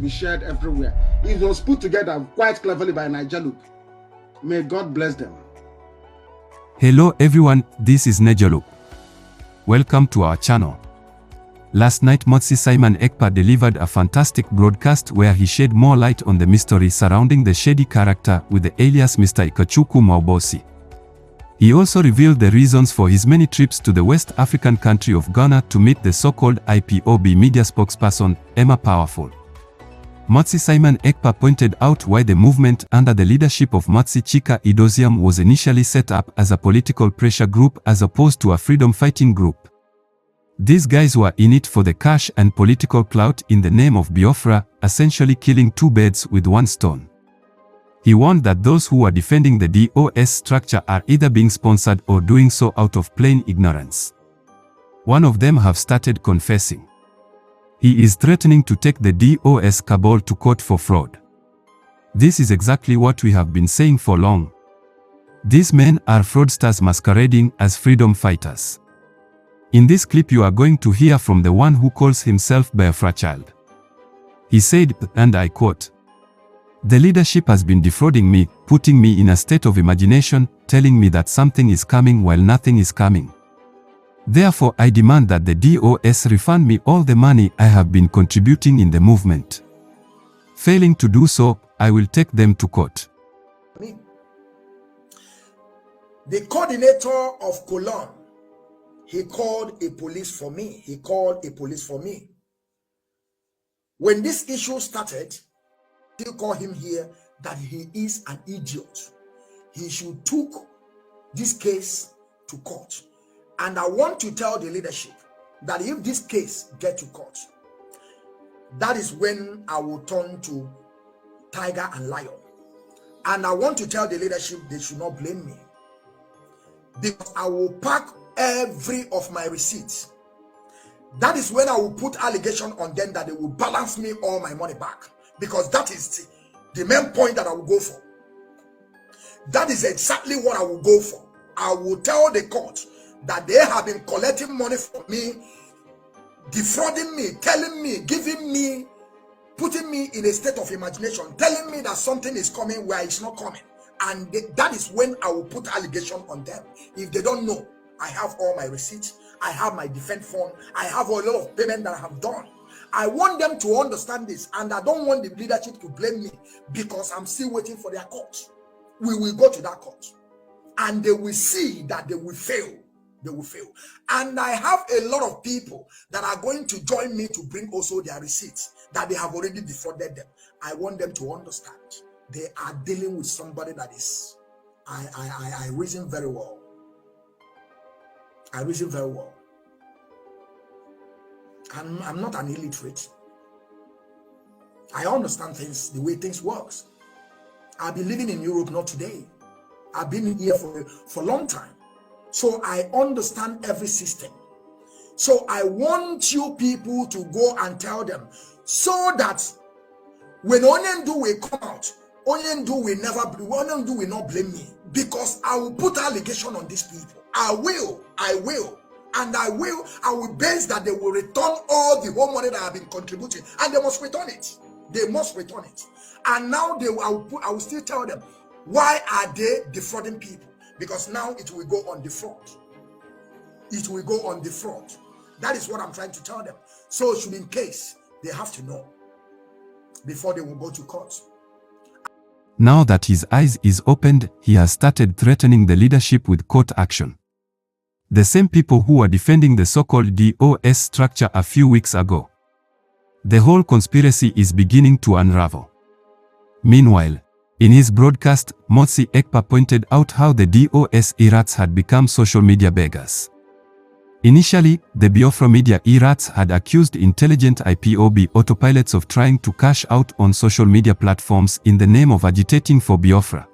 be shared everywhere. It was put together quite cleverly by Nigeria. May God bless them. Hello everyone, this is Nejalup. Welcome to our channel. Last night Motsi Simon Ekpa delivered a fantastic broadcast where he shed more light on the mystery surrounding the shady character with the alias Mr. Ikechukwu Maubosi. He also revealed the reasons for his many trips to the West African country of Ghana to meet the so-called IPOB media spokesperson, Emma Powerful. Motsi Simon Ekpa pointed out why the movement under the leadership of Motsi Chika Idosiam was initially set up as a political pressure group as opposed to a freedom-fighting group. These guys were in it for the cash and political clout in the name of Biafra, essentially killing two birds with one stone. He warned that those who are defending the DOS structure are either being sponsored or doing so out of plain ignorance. One of them have started confessing. He is threatening to take the DOS cabal to court for fraud. This is exactly what we have been saying for long. These men are fraudsters masquerading as freedom fighters. In this clip you are going to hear from the one who calls himself BiafraChild. He said, and I quote, "The leadership has been defrauding me, putting me in a state of imagination, telling me that something is coming while nothing is coming. Therefore I demand that the DOS refund me all the money I have been contributing in the movement. Failing to do so, I will take them to court." The coordinator of Cologne, he called a police for me. When this issue started, they call him here that he is an idiot. He should take this case to court. And I want to tell the leadership that if this case gets to court, that is when I will turn to tiger and lion. And I want to tell the leadership they should not blame me, because I will pack every of my receipts. That is when I will put allegation on them that they will balance me all my money back, because that is the main point that I will go for. That is exactly what I will go for. I will tell the court that they have been collecting money from me, defrauding me, telling me, giving me, putting me in a state of imagination, telling me that something is coming where it's not coming. And that is when I will put allegation on them. If they don't know, I have all my receipts, I have my defense fund, I have a lot of payment that I have done. I want them to understand this, and I don't want the leadership to blame me, because I'm still waiting for their court. We will go to that court, and they will see that they will fail. They will fail. And I have a lot of people that are going to join me to bring also their receipts that they have already defrauded them. I want them to understand they are dealing with somebody that is, I reason very well. I reason very well. I'm not an illiterate. I understand things, the way things works. I've been living in Europe not today. I've been here for a long time. So I understand every system. So I want you people to go and tell them, so that when Onyendu will come out, Onyendu will not blame me, because I will put allegation on these people. I will. And I will base that they will return all the whole money that I have been contributing, and they must return it. They must return it. And now I will still tell them, why are they defrauding people? Because now it will go on the front. It will go on the front. That is what I'm trying to tell them. So should in case they have to know before they will go to court. Now that his eyes is opened, he has started threatening the leadership with court action. The same people who were defending the so-called DOS structure a few weeks ago. The whole conspiracy is beginning to unravel. Meanwhile, in his broadcast, Motsi Ekpa pointed out how the DOS Thr3atens had become social media beggars. Initially, the Biafra media Thr3atens had accused intelligent IPOB autopilots of trying to cash out on social media platforms in the name of agitating for Biafra.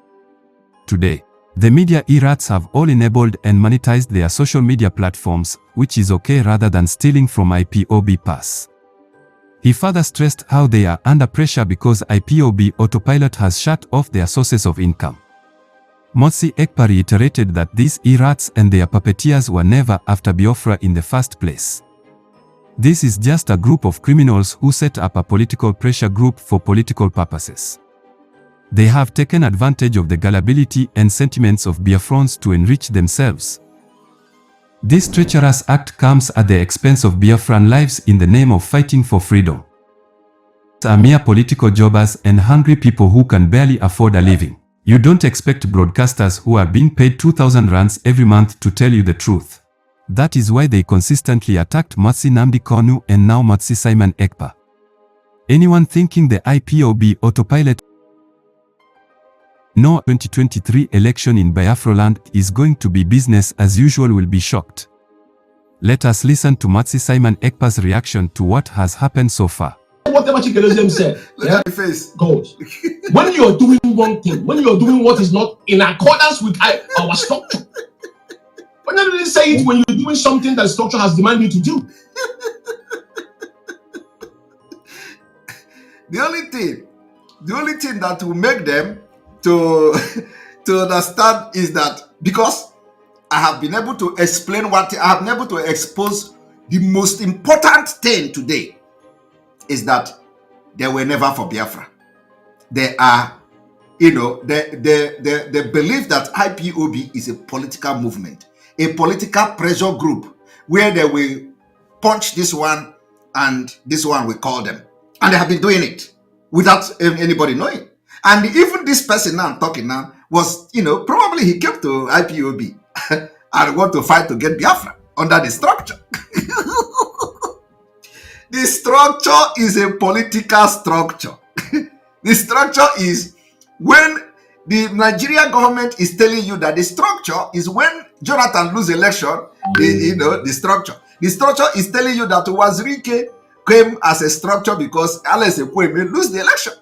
Today, the media Thr3atens have all enabled and monetized their social media platforms, which is okay rather than stealing from IPOB pass. He further stressed how they are under pressure because IPOB autopilot has shut off their sources of income. Motsi Ekpa reiterated that these Thr3atens and their puppeteers were never after Biafra in the first place. This is just a group of criminals who set up a political pressure group for political purposes. They have taken advantage of the gullibility and sentiments of Biafrans to enrich themselves. This treacherous act comes at the expense of Biafran lives in the name of fighting for freedom. These are mere political jobbers and hungry people who can barely afford a living. You don't expect broadcasters who are being paid 2,000 rands every month to tell you the truth. That is why they consistently attacked Matsi Nnamdi Kanu and now Matsi Simon Ekpa. Anyone thinking the IPOB autopilot no 2023 election in Biafra land is going to be business as usual will be shocked. Let us listen to Matsi Simon Ekpa's reaction to what has happened so far. Whatever Careerism said, Look at the face. goes. When you're doing one thing, when you're doing what is not in accordance with our structure, when you really say it when you're doing something that structure has demanded you to do. The only thing that will make them to understand is that because I have been able to explain what I have been able to expose the most important thing today is that they were never for Biafra. They are, they believe that IPOB is a political movement, a political pressure group where they will punch this one and this one will call them. And they have been doing it without anybody knowing. And even this person now I'm talking now was, probably he came to IPOB and want to fight to get Biafra under the structure. The structure is a political structure. The structure is when the Nigerian government is telling you that the structure is when Jonathan lose election, the structure. The structure is telling you that Wazirike came as a structure because Alex Ekweme lose the election.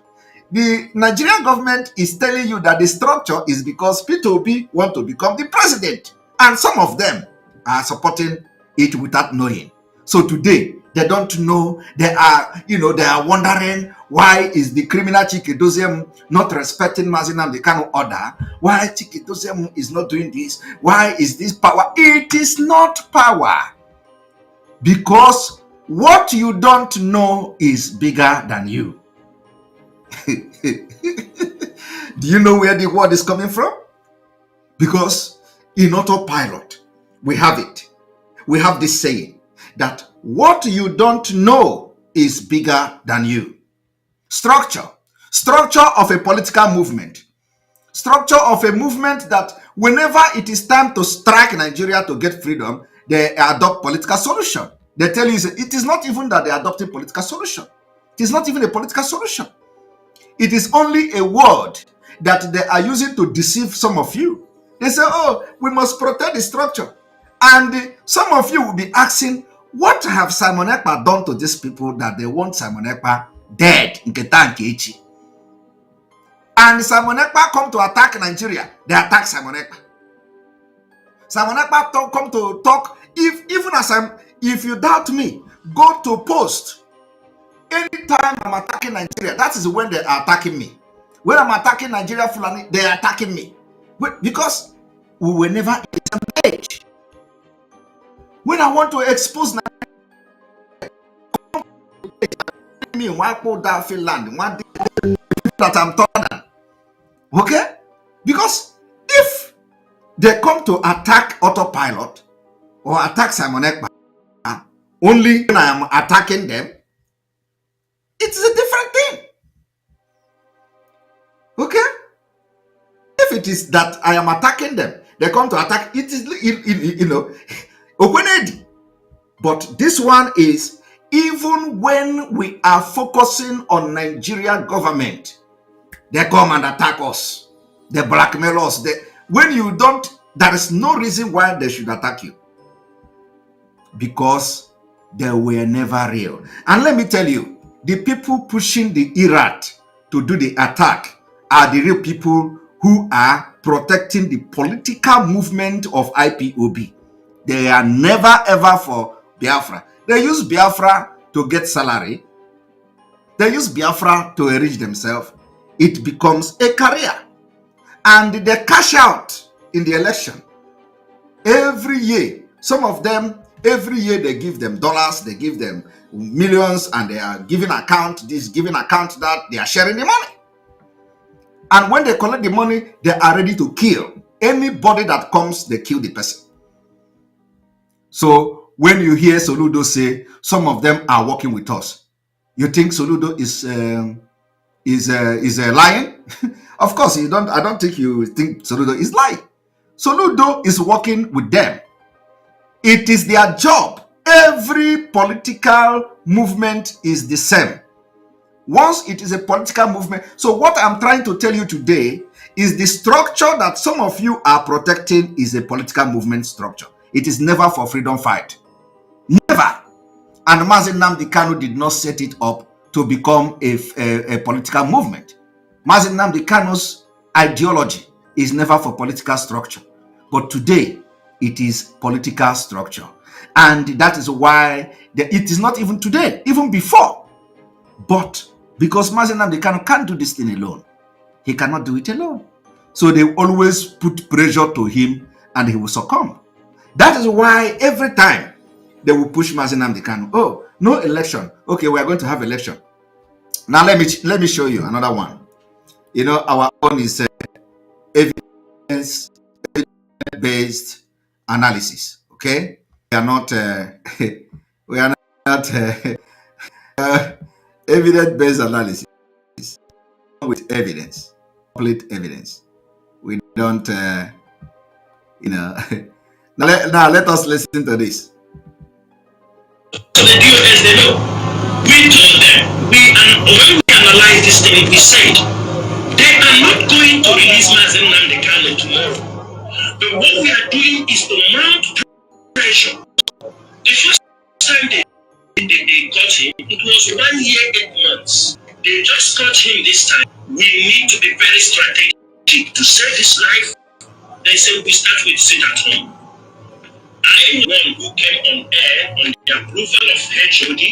The Nigerian government is telling you that the structure is because Peter Obi want to become the president. And some of them are supporting it without knowing. So today, they don't know. They are, they are wondering why is the criminal Chike not respecting Mazi Nnamdi Kanu order? Why Chike is not doing this? Why is this power? It is not power. Because what you don't know is bigger than you. Do you know where the word is coming from? Because in autopilot, we have it. We have this saying that what you don't know is bigger than you. Structure of a political movement. Structure of a movement that whenever it is time to strike Nigeria to get freedom, they adopt political solution. They tell you it is not even that they are adopting political solution. It is not even a political solution. It is only a word that they are using to deceive some of you. They say, oh, we must protect the structure. And some of you will be asking, what have Simon Ekpa done to these people that they want Simon Ekpa dead in Ketankechi? And Simon Ekpa come to attack Nigeria, they attack Simon Ekpa. Simon Ekpa come to talk. If you doubt me, go to post. Anytime I'm attacking Nigeria, that is when they are attacking me. When I'm attacking Nigeria Fulani, they are attacking me. Because we were never in the same page. When I want to expose Nigeria, me why put that Finland, one that I'm talking. Okay? Because if they come to attack autopilot or attack Simon Ekpa, only when I am attacking them, it is a different thing. Okay? If it is that I am attacking them, they come to attack, it is, Okwenedi. But this one is, even when we are focusing on Nigerian government, they come and attack us. They blackmail us. When you don't, there is no reason why they should attack you. Because they were never real. And let me tell you, the people pushing the Thr3atens to do the attack are the real people who are protecting the political movement of IPOB. They are never ever for Biafra. They use Biafra to get salary. They use Biafra to enrich themselves. It becomes a career. And they cash out in the election. Every year, some of them, Every year they give them dollars, they give them millions, and they are giving account this, giving account that. They are sharing the money. And when they collect the money, they are ready to kill anybody that comes. They kill the person. So when you hear Soludo say some of them are working with us, you think Soludo is lying? Of course, you don't. I don't think you think Soludo is lying. Soludo is working with them. It is their job. Every political movement is the same. Once it is a political movement. So what I'm trying to tell you today is the structure that some of you are protecting is a political movement structure. It is never for freedom fight. Never. And Mazi Nnamdi Kanu did not set it up to become a political movement. Mazi Nnamdi Kanu's ideology is never for political structure. But today, it is political structure. And that is why it is not even today, even before. But because Mazi Nnamdi Kanu can't do this thing alone. He cannot do it alone. So they always put pressure to him and he will succumb. That is why every time they will push Mazi Nnamdi Kanu. Oh, no election. Okay, we are going to have election. Now let me show you another one. You know, our own is evidence-based analysis. Okay, we are not evidence-based analysis with evidence, complete evidence. We don't, you know. Now let us listen to this. So the DOS, they know. We told them, when we analyze this thing, we said, they are not going to release Mazi Nnamdi Kanu tomorrow. But what we are doing is to mount pressure. The first time they caught him, it was 1 year, 8 months. They just caught him this time. We need to be very strategic to save his life. They say we start with sit at home. I am one who came on air on the approval of HOD.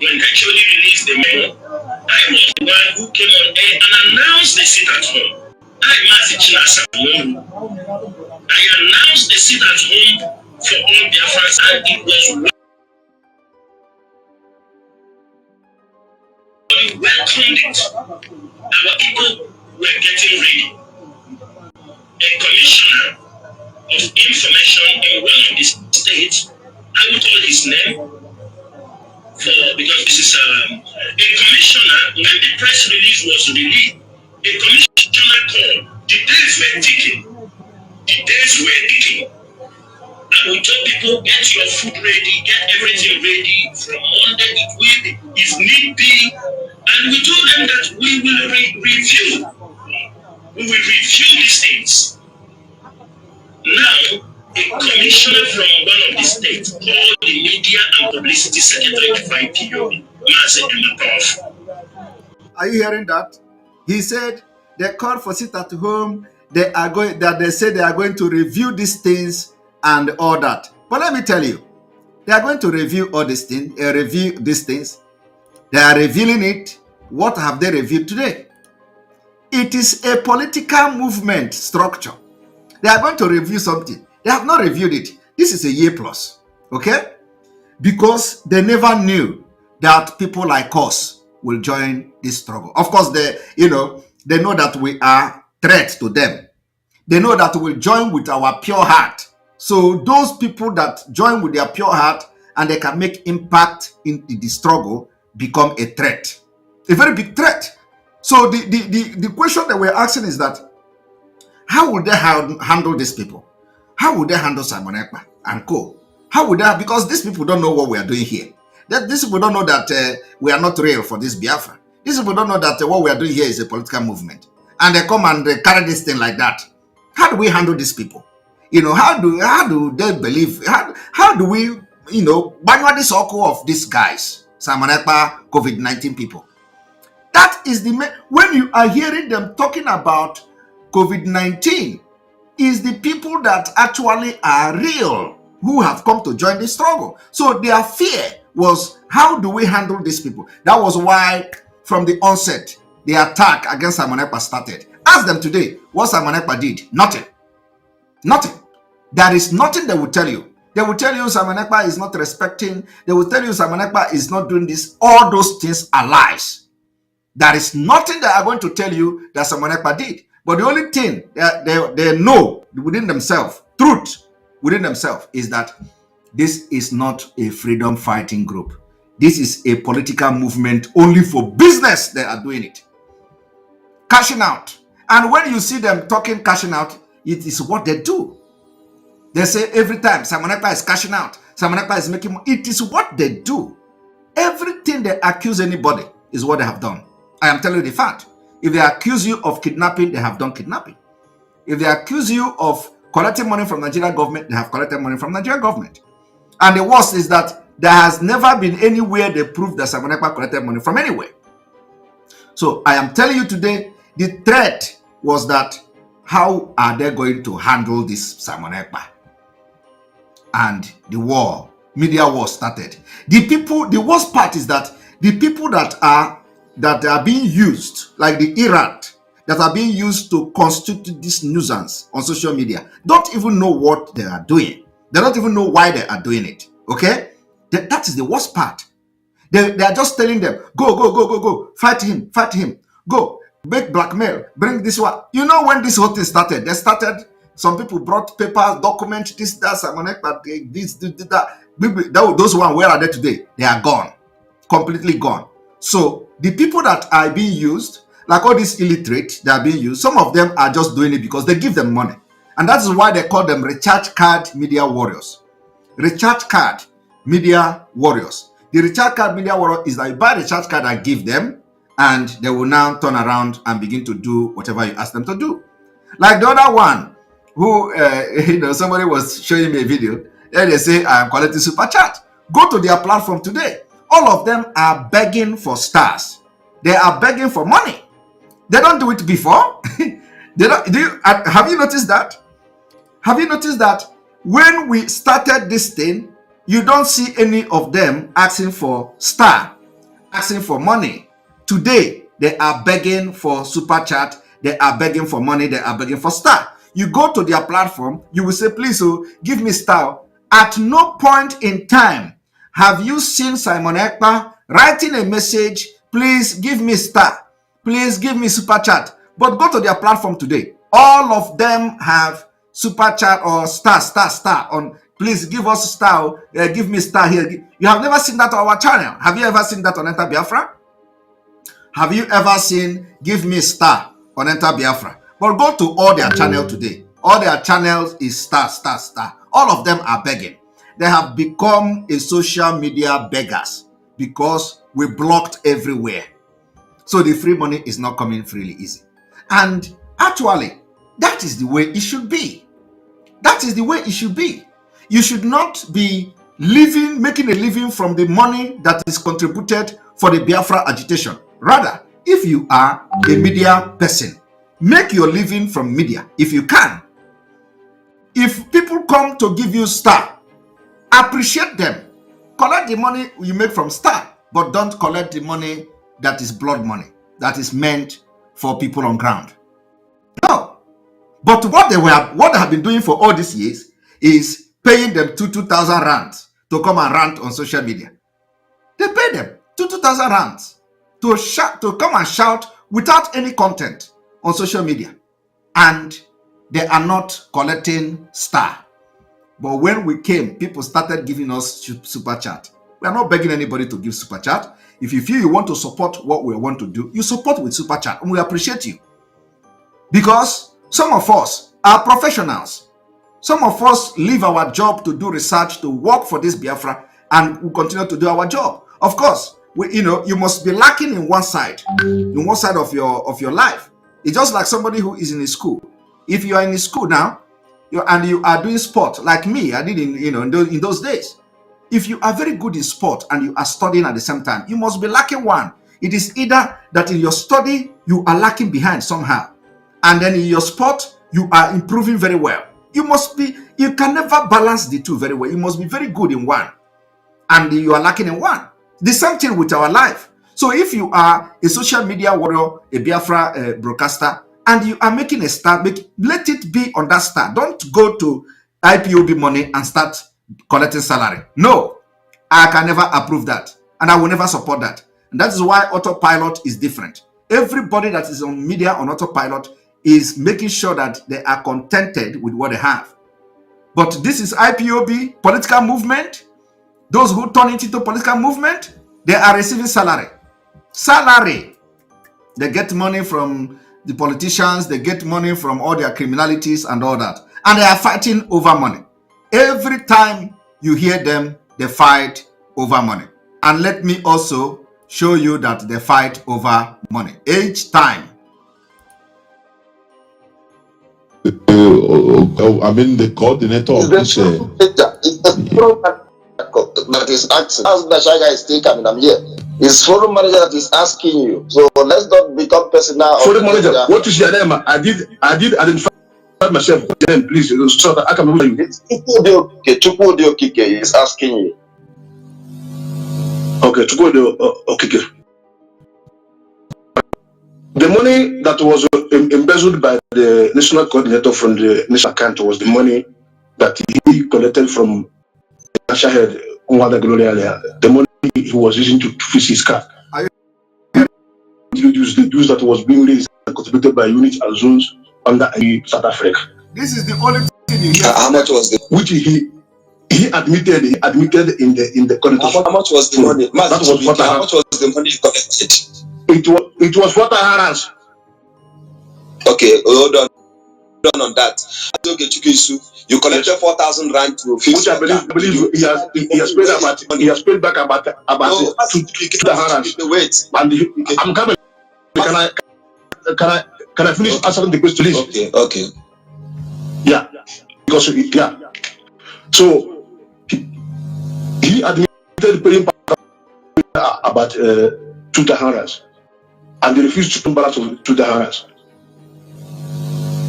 When HOD released the memo, I was the one who came on air and announced the sit at home. I announced the sit at home for all Biafrans, and it was we welcomed it. Our people were getting ready. A commissioner of information in one of the states, I will call his name, because this is a commissioner. When the press release was released, a commissioner called. The days were ticking. And we told people, get your food ready, get everything ready. From Monday it will be, if need be. And we told them that we will review. We will review these things. Now, a commissioner from one of the states called the media and publicity secretary of IPOB, Mazi Nnwa. Are you hearing that? He said they called for sit at home. They say they are going to review these things and all that. But let me tell you, they are going to review all these things. They are revealing it. What have they reviewed today? It is a political movement structure. They are going to review something. They have not reviewed it. This is a year plus, okay? Because they never knew that people like us will join this struggle. Of course, they know that we are threat to them. They know that we'll join with our pure heart. So those people that join with their pure heart and they can make impact in the struggle become a threat, a very big threat. So the question that we're asking is that, how would they handle these people? How would they handle Simon Ekpa and co? How would they? Because these people don't know what we are doing here. These people don't know that we are not real for this Biafra. These people don't know that what we are doing here is a political movement. And they come and they carry this thing like that. How do we handle these people? How do they believe? How do we, banish this circle of these guys, Simon Ekpa, COVID-19 people? That is when you are hearing them talking about COVID-19, is the people that actually are real, who have come to join the struggle. So their fear was, how do we handle these people? That was why, from the onset, the attack against Simon Ekpa started. Ask them today what Simon Ekpa did. Nothing. There is nothing they will tell you. They will tell you Simon Ekpa is not respecting. They will tell you Simon Ekpa is not doing this. All those things are lies. There is nothing they are going to tell you that Simon Ekpa did. But the only thing they know within themselves, truth within themselves, is that this is not a freedom fighting group. This is a political movement only for business. They are doing it. Cashing out. And when you see them talking cashing out, it is what they do. They say every time Simon Ekpa is cashing out, Simon Ekpa is making money. It is what they do. Everything they accuse anybody is what they have done. I am telling you the fact. If they accuse you of kidnapping, they have done kidnapping. If they accuse you of collecting money from Nigerian government, they have collected money from Nigerian government. And the worst is that there has never been anywhere they prove that Simon Ekpa collected money from anywhere. So I am telling you today, the threat was that how are they going to handle this Simon Ekpa? And the war, media war started. The worst part is that the people that are being used, like the Thr3atens, that are being used to constitute this nuisance on social media, don't even know what they are doing. They don't even know why they are doing it. Okay? That is the worst part. They are just telling them, go, fight him, go, make blackmail, bring this one. You know when this whole thing started? Some people brought papers, document this, that, Simon Ekpa, this, that. Those ones, where are they today? They are gone. Completely gone. So the people that are being used, like all these illiterate, they are being used. Some of them are just doing it because they give them money. And that's why they call them recharge card media warriors. Recharge card media warriors. The recharge card media warrior is that you buy the recharge card and give them, and they will now turn around and begin to do whatever you ask them to do. Like the other one, who somebody was showing me a video, and they say, I am collecting super chat. Go to their platform today. All of them are begging for stars. They are begging for money. They don't do it before. Have you noticed that? Have you noticed that when we started this thing, you don't see any of them asking for star, asking for money. Today, they are begging for super chat. They are begging for money. They are begging for star. You go to their platform, you will say, please, give me star. At no point in time have you seen Simon Ekpa writing a message, please give me star, please give me super chat. But go to their platform today. All of them have super chat or star on, please give us star, give me star here. You have never seen that on our channel. Have you ever seen that on Enter Biafra? Have you ever seen give me star on Enter Biafra? But go to all their channel today. All their channels is star. All of them are begging. They have become a social media beggars because we blocked everywhere. So the free money is not coming freely easy. And actually, that is the way it should be. That is the way it should be. You should not be making a living from the money that is contributed for the Biafra agitation. Rather, if you are a media person, make your living from media if you can. If people come to give you star, appreciate them. Collect the money you make from star, but don't collect the money that is blood money, that is meant for people on ground. No. But what they have been doing for all these years is paying them 2,000 rands to come and rant on social media. They pay them 2,000 rands to come and shout without any content on social media. And they are not collecting star. But when we came, people started giving us super chat. We are not begging anybody to give super chat. If you feel you want to support what we want to do, you support with super chat, and we appreciate you. Because some of us are professionals. Some of us leave our job to do research, to work for this Biafra, and we continue to do our job. Of course, you must be lacking in one side of your life. It's just like somebody who is in a school. If you are in a school now, and you are doing sport like me, I did in those days. If you are very good in sport and you are studying at the same time, you must be lacking one. It is either that in your study you are lacking behind somehow, and then in your sport you are improving very well. You can never balance the two very well. You must be very good in one, and you are lacking in one. The same thing with our life. So if you are a social media warrior, a Biafra broadcaster, and you are making a star, let it be on that star. Don't go to IPOB money and start collecting salary. No, I can never approve that, and I will never support that. And that is why autopilot is different. Everybody that is on media on autopilot is making sure that they are contented with what they have. But this is IPOB, political movement. Those who turn it into political movement, they are receiving salary. Salary. They get money from the politicians, they get money from all their criminalities and all that. And they are fighting over money. Every time you hear them, they fight over money. And let me also show you that they fight over money each time. I mean, the coordinator of this. That is asking. As the Shaga is still coming, I'm here. It's forum manager that is asking you. So let's not become personal. Forum manager, what is your name? I did identify myself. Please, so that I can remember you. Chukwudi Okike is asking you. Okay, Chukwudi Okike. The money that was embezzled by the national coordinator from the national account was the money that he collected from the national head, the money he was using to fix his car. The dues that was being raised and contributed by units and zones under South Africa. This is the only thing you hear. How much was the which he admitted in the coordinator. How much was the money? That was what how much was the money you collected? It was what I had. Okay, hold on on that. You collected 4,000 rand to fix. Which I believe he has paid back about to the Harans. Wait. And I'm coming. Can I finish answering the question, please? Okay. Yeah. Because so he admitted paying about to the Harans, and they refused to pay balance to the Harans.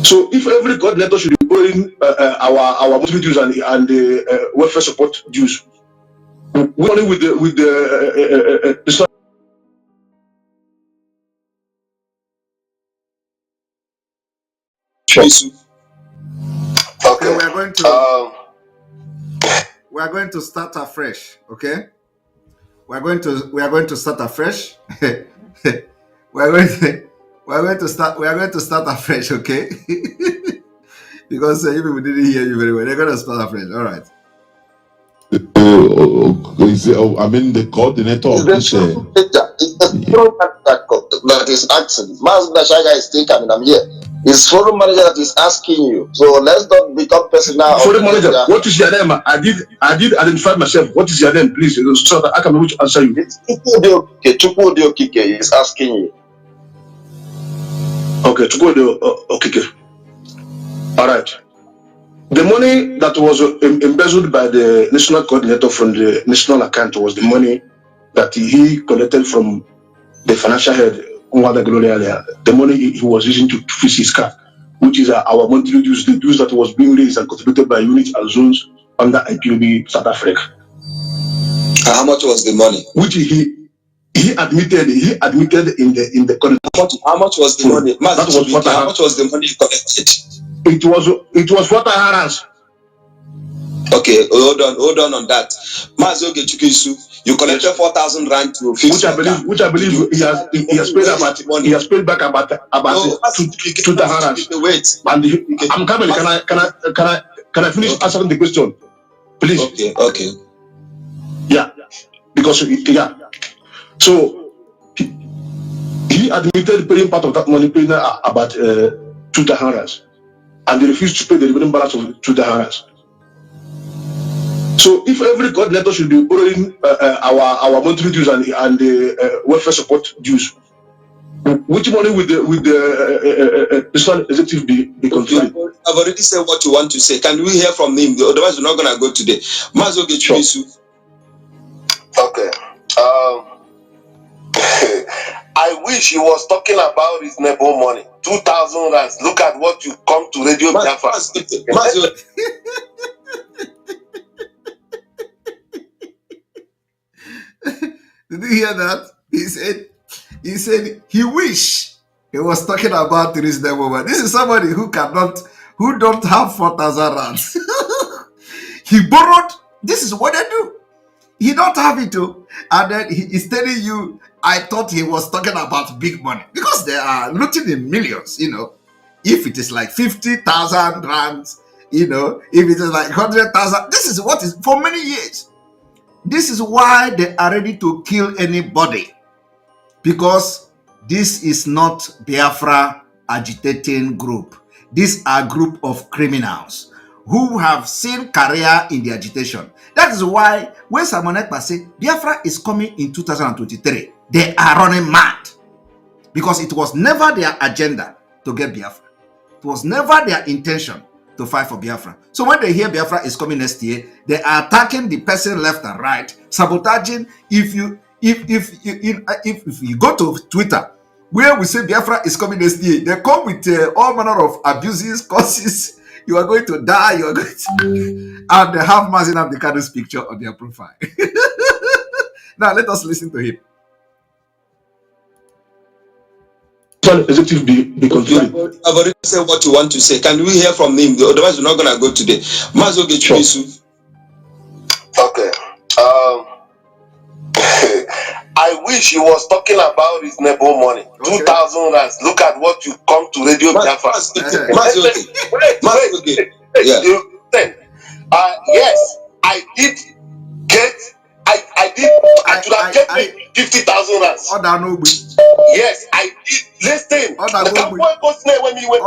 So if every coordinator should be paying our monthly dues and the welfare support dues, we only with the Okay, we are going to start afresh. Okay, we are going to start afresh. we are going to start afresh. Okay, because you people didn't hear you very well. They're going to start afresh. All right. I mean, the coordinator of this. That is asking. Master Shaga is still coming. I'm here. It's forum manager that is asking you. So let's not become personal. Forum manager, what is your name? I did identify myself. What is your name, please? So that I can answer you. Chukwudi Okike is asking you. Okay, Chukwudi Okike. All right. The money that was embezzled by the national coordinator from the national account was the money that he collected from the financial head, the money he was using to fix his car, which is our monthly dues, the dues that was being raised and contributed by units and zones under IPOB South Africa. How much was the money? Which he admitted in the coordinator. How much was the money? That was what how much was the money you collected? It was what I had. Okay, hold on that. Mazoge Chukisu, you collected 4,000 rand to fix. Which I believe he has paid back about to the Harans. Wait. And I'm coming. Can I finish answering the question, please? Okay. Yeah, because so he admitted paying part of that money, paying about to the Harans, and they refused to pay the remaining balance to the Harans. So if every coordinator should be borrowing our monthly dues and the welfare support dues, which money would the national executive be controlling? I've already said what you want to say. Can we hear from him? Otherwise, we're not going to go today. Mazoge Chukisu. Okay. I wish he was talking about reasonable money. 2,000 rands. Look at what you come to Radio Biafra. Did you hear that? He said he wish he was talking about reasonable money. This is somebody who don't have 4,000 rands. He borrowed This is what they do. He don't have it too. And then he is telling you, I thought he was talking about big money. Because they are looting in millions, you know. If it is like 50,000 rands, you know, if it is like 100,000, this is what is for many years. This is why they are ready to kill anybody. Because this is not Biafra agitating group. These are group of criminals who have seen career in the agitation. That is why when Simon Ekpa say Biafra is coming in 2023, they are running mad. Because it was never their agenda to get Biafra. It was never their intention to fight for Biafra. So when they hear Biafra is coming next year, they are attacking the person left and right, sabotaging. If you go to Twitter, where we say Biafra is coming next year, they come with all manner of abuses, curses. You are going to die. You are going to, and they have Mazin Abdikadu's picture on their profile. Now let us listen to him. Executive be concluded. I've already said what you want to say. Can we hear from him? Otherwise, we're not going to go today. Mazo Gechuisu. Okay. I wish he was talking about reasonable money. Okay. 2,000 rands. Look at what you come to Radio Biafra. Yes, I did get. I should have get 50,000 rands. Yes, I did. Listen, the cowboy goes there when you went.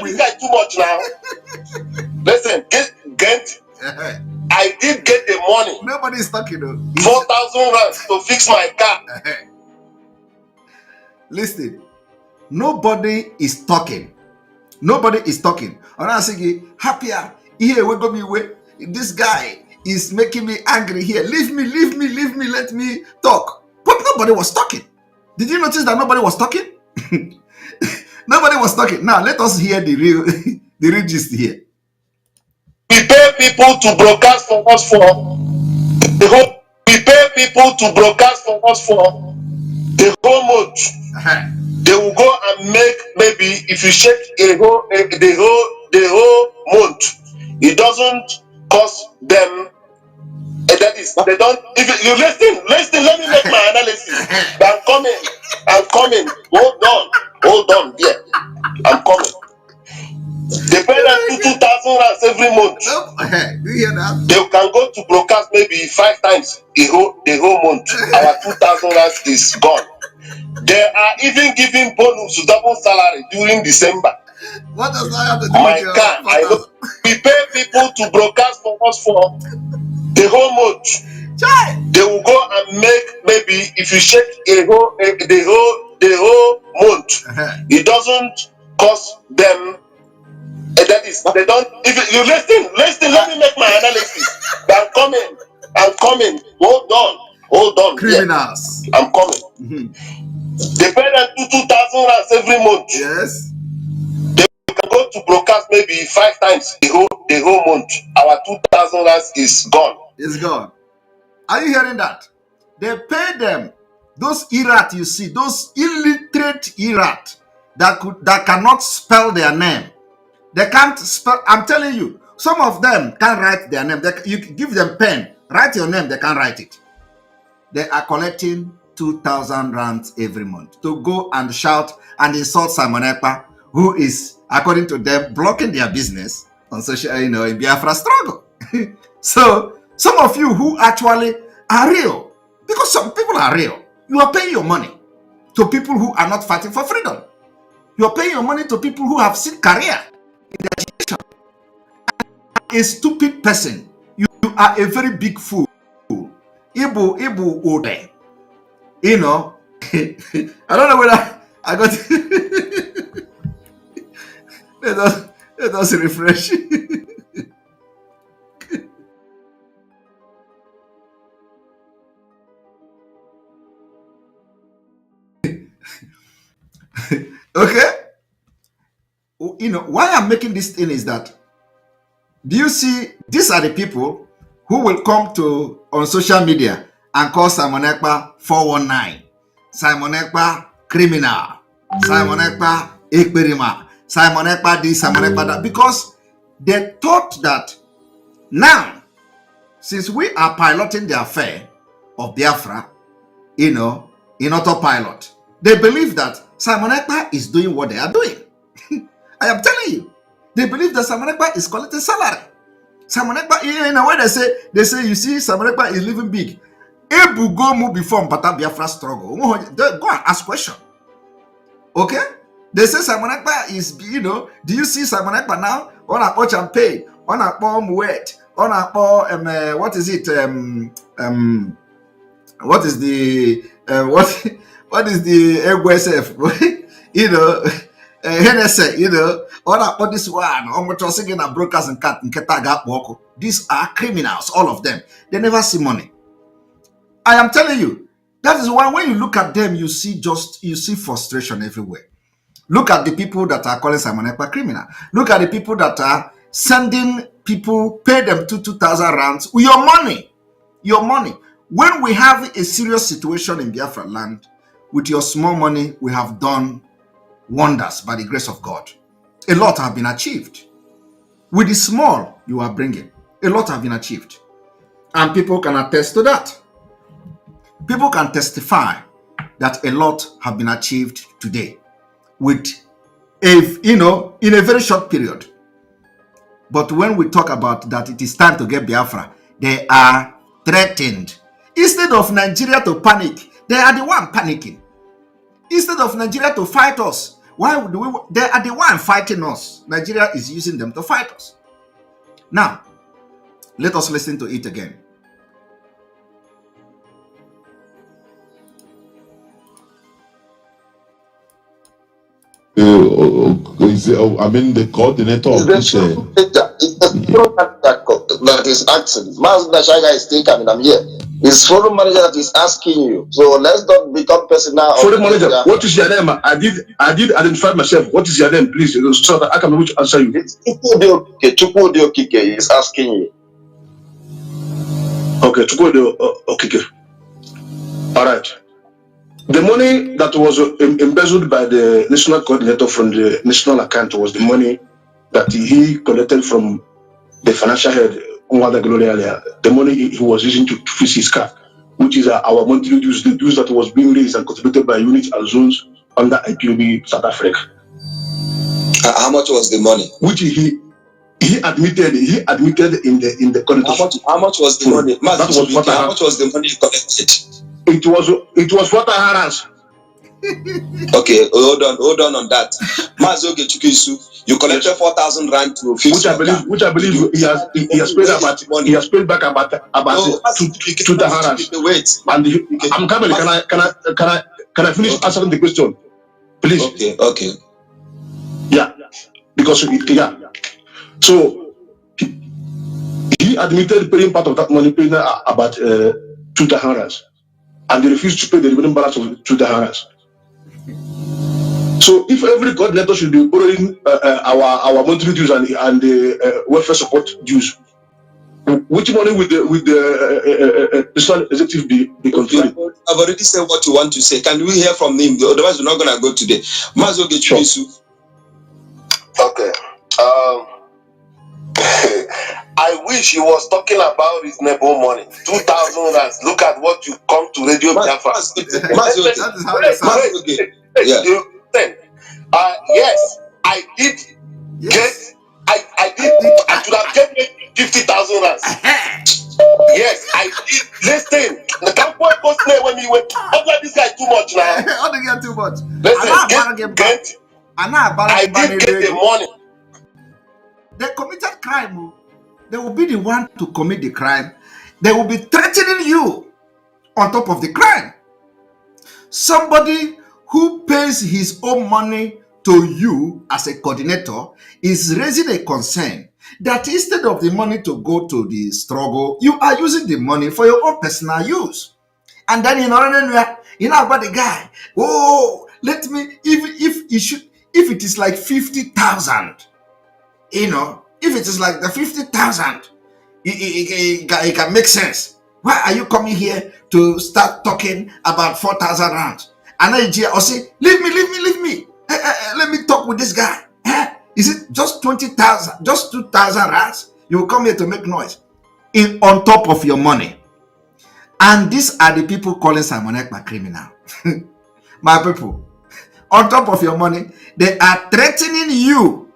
This guy too much now. Listen, get. I did get the money. Nobody is talking though. 4,000 rands to fix my car. Listen, nobody is talking. Nobody is talking. And I say, happier. Here we go me way. This guy is making me angry here. Leave me, let me talk. But nobody was talking. Did you notice that nobody was talking? Nobody was talking. Now let us hear the real gist here. We pay people to broadcast for us for the whole. We pay people to broadcast for us for the whole month. They will go and make, maybe if you check the whole month, it doesn't cost them. That is, they don't. If you listen, let me make my analysis. I'm coming. Hold on, yeah. I'm coming. They pay them 2,000 rands every month. You hear that? They can go to broadcast maybe 5 times the whole month. Our 2,000 rands is gone. They are even giving bonus to double salary during December. What does that have to do my with car? I know. We pay people to broadcast for us for the whole month. They will go and make, maybe if you check the whole month, it doesn't cost them. That is, they don't. If you listen, let me make my analysis. I'm coming. Hold on. Criminals. Yeah. I'm coming. They pay them 2,000 rands every month. Yes. They can go to broadcast maybe 5 times the whole month. Our 2,000 rands is gone. It's gone. Are you hearing that? They pay them. Those Thr3atens you see, those illiterate Thr3atens that cannot spell their name. They can't spell. I'm telling you, some of them can't write their name. You give them pen, write your name, they can't write it. They are collecting 2,000 rands every month to go and shout and insult Simon Ekpa, who is, according to them, blocking their business on social, in Biafra struggle. So some of you who actually are real, because some people are real, you are paying your money to people who are not fighting for freedom. You are paying your money to people who have seen career in the agitation. A stupid person. You are a very big fool. Ibu Ode. You know, I don't know whether I got let us refresh. Okay. Why I'm making this thing is that, do you see, these are the people who will come on social media and call Simon Ekpa 419, Simon Ekpa criminal, Simon Ekpa ekperima, Simon Ekpa this, Simon Ekpa that, because they thought that now since we are piloting the affair of Biafra, in autopilot, they believe that Simon Ekpa is doing what they are doing. I am telling you, they believe that Simon Ekpa is collecting salary. Simon Ekpa, in a way, they say, you see, Simon Ekpa is living big. Ebu go move before Mpata Biafra struggle. Go and ask question. Okay? They say Simon Ekpa is, do you see Simon Ekpa now? On a champagne, on a bomb wet, on a what is it? What is the what is the EGWSF? NSA, on this one, on trusting in brokers and cat and ketaga woko. These are criminals, all of them. They never see money. I am telling you, that is why when you look at them, you see frustration everywhere. Look at the people that are calling Simon Ekpa criminal. Look at the people that are sending people, pay them 2,000 rands with your money. Your money. When we have a serious situation in Biafra land, with your small money, we have done wonders by the grace of God. A lot have been achieved. With the small you are bringing, a lot have been achieved. And people can attest to that. People can testify that a lot have been achieved today with in a very short period. But when we talk about that it is time to get Biafra, they are threatened. Instead of Nigeria to panic, they are the one panicking. Instead of Nigeria to fight us, they are the one fighting us. Nigeria is using them to fight us. Now, let us listen to it again. I mean, the coordinator of this. That is asking. Mas Nashaga is still coming. I'm here. It's forum manager that is asking you. So let's not become personal. Forum manager, what is your name? I did identify myself. What is your name, please? So that I can answer you. It's Chukwudi Okike is asking you. Okay, Chukwudi Okike. All right. The money that was embezzled by the national coordinator from the national account was the money that he collected from the financial head, the money he was using to fix his car, which is our monthly dues, the dues that was being raised and contributed by units and zones under IPOB South Africa. How much was the money? Which he admitted in the coordinator. How much was the money? How much was the money you collected? It was 4,000. Okay, hold on that. Mazoge Chukisu, you collected 4,000 rand to fix which I believe he has paid back about 2,000 rands. Wait. And I'm coming. Can I finish answering the question, please? Okay. Yeah, because so he admitted paying part of that money, paying about 2,000 rands, and they refused to pay the remaining balance of 2,000 rands. So if every coordinator should be borrowing our monthly dues and the welfare support dues, which money would the national executive be controlling? I've already said what you want to say. Can we hear from him? Otherwise, we're not going to go today. Mazoge Chukisu. Okay. I wish he was talking about his neighbor money. 2,000 rands. Look at what you come to Radio Biafra. Yes, I did get. I could have get 50,000 rands. Yes, I did. Listen, the campo post when he went. Don't this guy too much now. Don't get too much. Listen, I did get the money. They committed crime. They will be the one to commit the crime. They will be threatening you on top of the crime. Somebody who pays his own money to you as a coordinator is raising a concern that instead of the money to go to the struggle, you are using the money for your own personal use. And then about the guy, let me, if it is like 50,000, if it is like the 50,000, it can make sense. Why are you coming here to start talking about 4,000 rands? And I say, leave me. Let me talk with this guy. Is it just 20,000, just 2,000 rands? You will come here to make noise. on top of your money. And these are the people calling Simon Ekpa criminal. My people, on top of your money, they are threatening you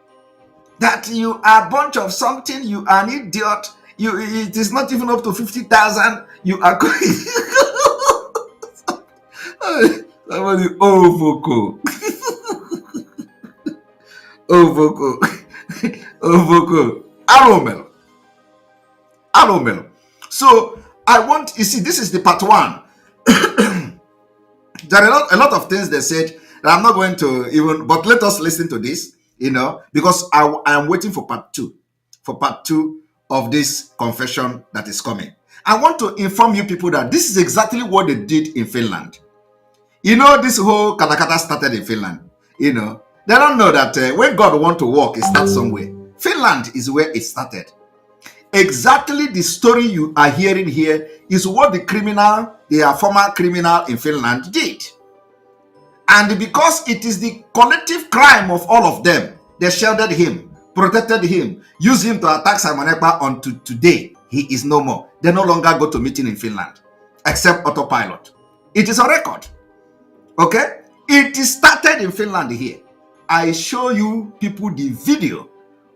that you are a bunch of something, you are an idiot, it is not even up to 50,000, you are going. Somebody, Ovoko. Ovoko. Ovoko. Aromel. So I want, you see, this is the part one. There are a lot of things they said that I'm not going to even, but let us listen to this, because I am waiting for part two of this confession that is coming. I want to inform you people that this is exactly what they did in Finland. This whole katakata started in Finland. They don't know that when God wants to work, it starts somewhere. Finland is where it started. Exactly the story you are hearing here is what the former criminal in Finland did. And because it is the collective crime of all of them, they shielded him, protected him, used him to attack Simon Ekpa until today. He is no more. They no longer go to meeting in Finland, except autopilot. It is a record. Okay? It is started in Finland here. I show you people the video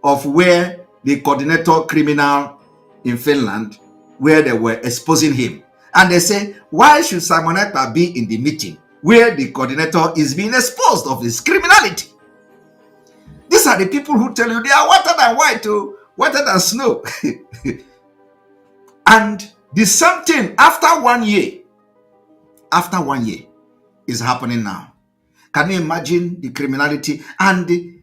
of where the coordinator criminal in Finland, where they were exposing him. And they say, why should Simon Ekpa be in the meeting where the coordinator is being exposed of his criminality? These are the people who tell you they are whiter than white, whiter than snow. And the same thing after 1 year is happening now. Can you imagine the criminality? And the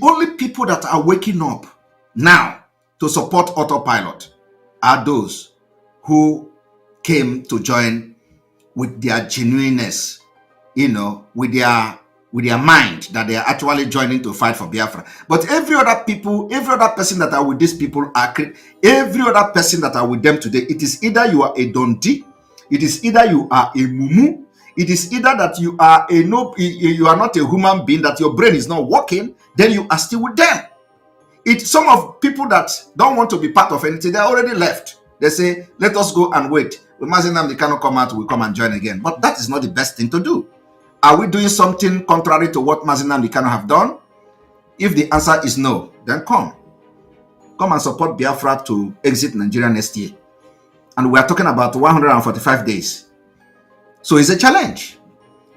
only people that are waking up now to support autopilot are those who came to join with their genuineness, with their mind that they are actually joining to fight for Biafra. But every other person that are with these people every other person that are with them today, it is either you are a Dundee, it is either you are a Mumu, it is either that you are you are not a human being, that your brain is not working, then you are still with them. Some of people that don't want to be part of anything, they already left. They say, let us go and wait. We imagine them, they cannot come out, we come and join again. But that is not the best thing to do. Are we doing something contrary to what Mazinam Dikano have done? If the answer is no, then come and support Biafra to exit Nigeria next year. And we are talking about 145 days. So it's a challenge.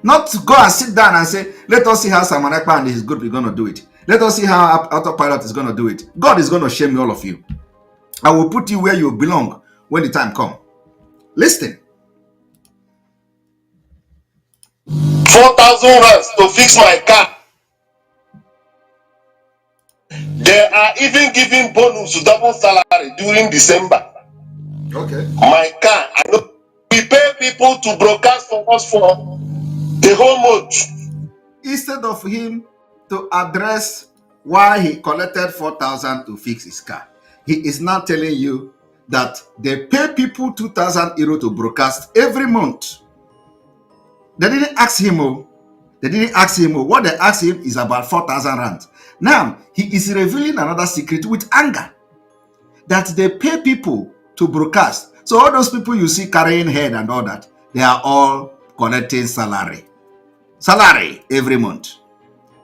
Not to go and sit down and say, let us see how Simon Ekpa and his group is going to do it. Let us see how autopilot is going to do it. God is going to shame all of you. I will put you where you belong when the time comes. Listen. 4,000 rands to fix my car. They are even giving bonus to double salary during December. Okay. My car, I know we pay people to broadcast for us for the whole month. Instead of him to address why he collected 4,000 to fix his car, he is now telling you that they pay people 2,000 euro to broadcast every month. They didn't ask him. What they asked him is about 4,000 rand. Now, he is revealing another secret with anger, that they pay people to broadcast. So all those people you see carrying head and all that, they are all collecting salary every month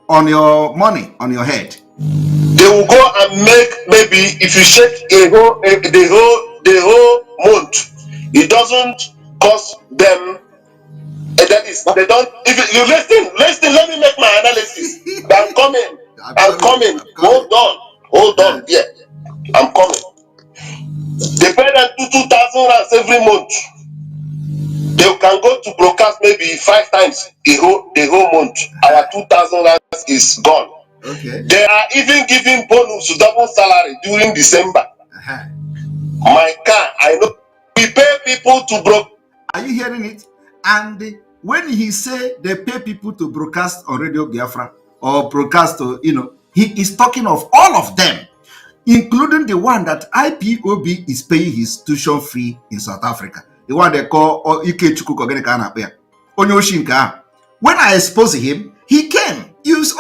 on your money, on your head. They will go and make, maybe if you check the whole month, it doesn't cost them. That is, they don't. If you listen, let me make my analysis. I'm coming. Hold on. Yeah, I'm coming. They pay them 2,000 rands every month. They can go to broadcast maybe 5 times the whole month. Our 2,000 rands is gone. Okay. They are even giving bonus to double salary during December. My car, I know. We pay people to broadcast. Are you hearing it? And when he say they pay people to broadcast on Radio Biafra or broadcast to, he is talking of all of them, including the one that IPOB is paying his tuition fee in South Africa. The one they call Ikechukwu Kogeneka. When I exposed him, he came.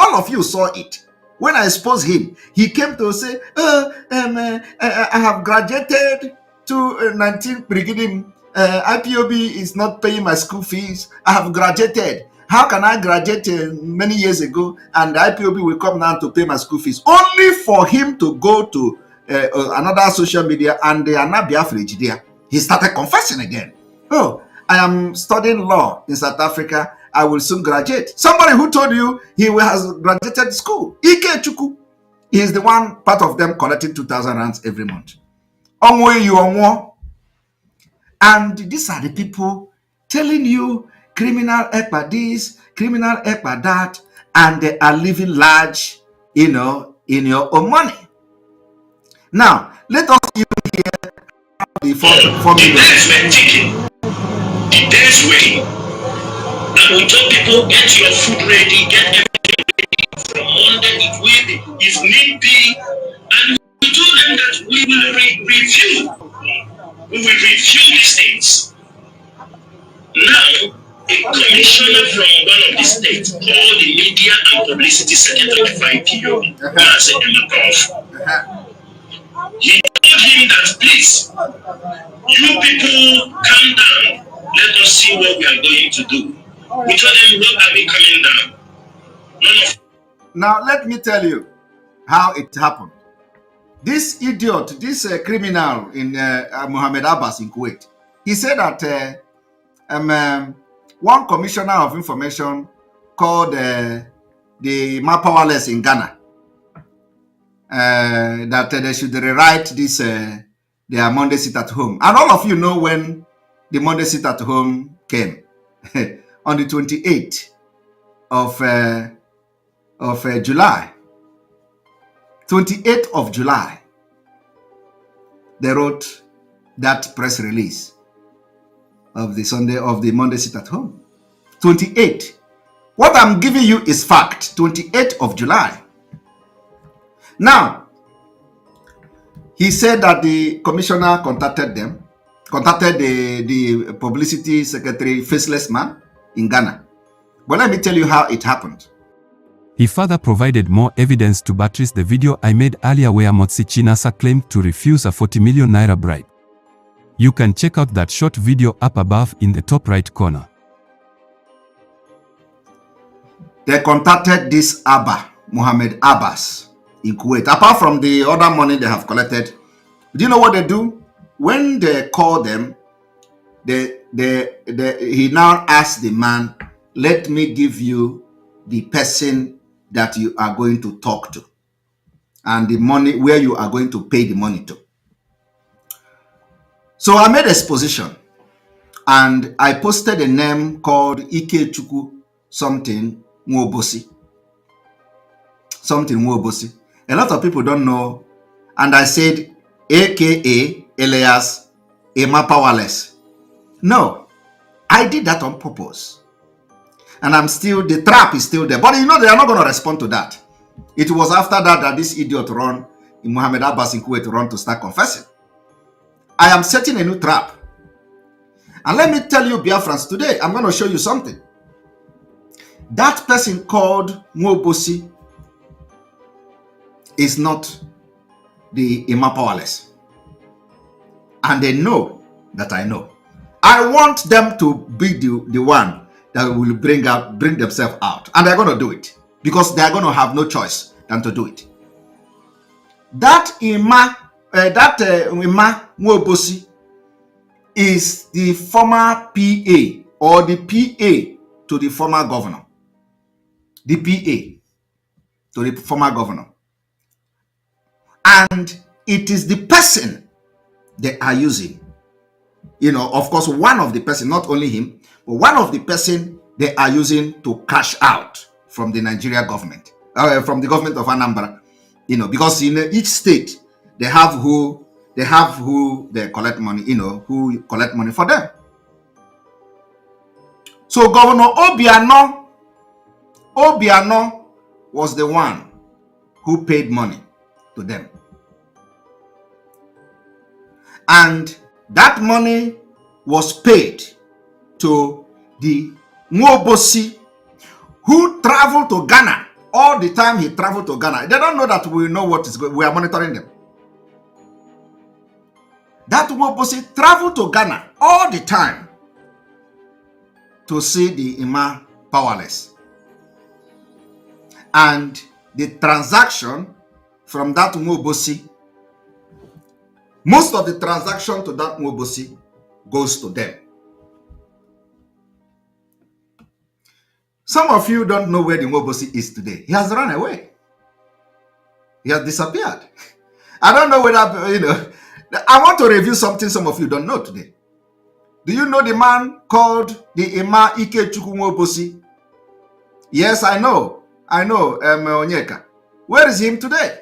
All of you saw it. When I exposed him, he came to say, I have graduated 2019 beginning, IPOB is not paying my school fees. I have graduated. How can I graduate many years ago and the IPOB will come now to pay my school fees? Only for him to go to another social media and they are not Biafra. He started confessing again. Oh, I am studying law in South Africa. I will soon graduate. Somebody who told you he has graduated school. Ike Chuku. He is the one part of them collecting 2,000 rands every month. And these are the people telling you criminal EPA this, criminal EPA that, and they are living large, in your own money. Now, let us even hear the formula. The days were ticking. The days were. And we told people, get your food ready, get everything ready. From Monday, it will be, if need be. And we told them that we will review. We will review these things. Now, a commissioner from one of the states called the media and publicity secretary of IPOB, Master Emma. He told him that, please, you people calm down. Let us see what we are going to do. We told them, what are we coming down? Now, let me tell you how it happened. This idiot, this criminal in Mohammed Abbas in Kuwait, he said that one commissioner of information called the Powerless in Ghana, that they should rewrite this, their Monday sit at home. And all of you know when the Monday sit at home came. On the 28th of July. 28th of July, they wrote that press release of the Monday sit at home. 28. What I'm giving you is fact. 28th of July. Now, he said that the commissioner contacted the publicity secretary, Faceless Man, in Ghana. But let me tell you how it happened. He further provided more evidence to buttress the video I made earlier where Motsi Chinasa claimed to refuse a 40 million naira bribe. You can check out that short video up above in the top right corner. They contacted this Mohammed Abbas in Kuwait. Apart from the other money they have collected, do you know what they do? When they call them, he now asks the man, let me give you the person that you are going to talk to and the money where you are going to pay the money to. So I made exposition and I posted a name called Ike Chuku something Nwobosi. Something Nwobosi. A lot of people don't know, and I said AKA alias Emma Powerless. No, I did that on purpose. And I'm still, the trap is still there. But you know, they are not going to respond to that. It was after that this idiot run in Mohammed Abbas in Kuwait run to start confessing. I am setting a new trap. And let me tell you, Biafrans, today I'm going to show you something. That person called Nwobosi is not the Emma Powerless. And they know that I know. I want them to be the one that will bring themselves out. And they're going to do it. Because they're going to have no choice than to do it. That Emma Nwobosi is the former PA or the PA to the former governor. The PA to the former governor. And it is the person they are using. You know, of course, one of the person, not only him, but one of the person they are using to cash out from the Nigeria government, from the government of Anambra. You know, because in each state, they have who they collect money, you know, who collect money for them. So Governor Obiano was the one who paid money to them. And that money was paid to the Nwobosi who traveled to Ghana. All the time he traveled to Ghana. They don't know that we know what is going on. We are monitoring them. That Nwobosi traveled to Ghana all the time to see the Imam powerless. And the transaction from that Nwobosi, most of the transaction to that Nwobosi goes to them. Some of you don't know where the Nwobosi is today. He has run away. He has disappeared. I don't know whether, you know, I want to review something some of you don't know today. Do you know the man called the Imam Ikechukwu Nwobosi? Yes, I know. Onyeka. Where is him today?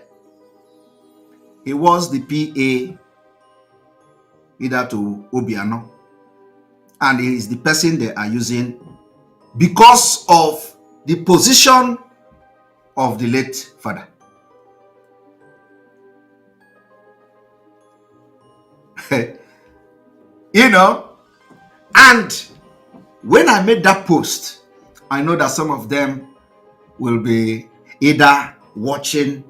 He was the PA either to Obiano, and he is the person they are using because of the position of the late father. You know, and when I made that post, I know that some of them will be either watching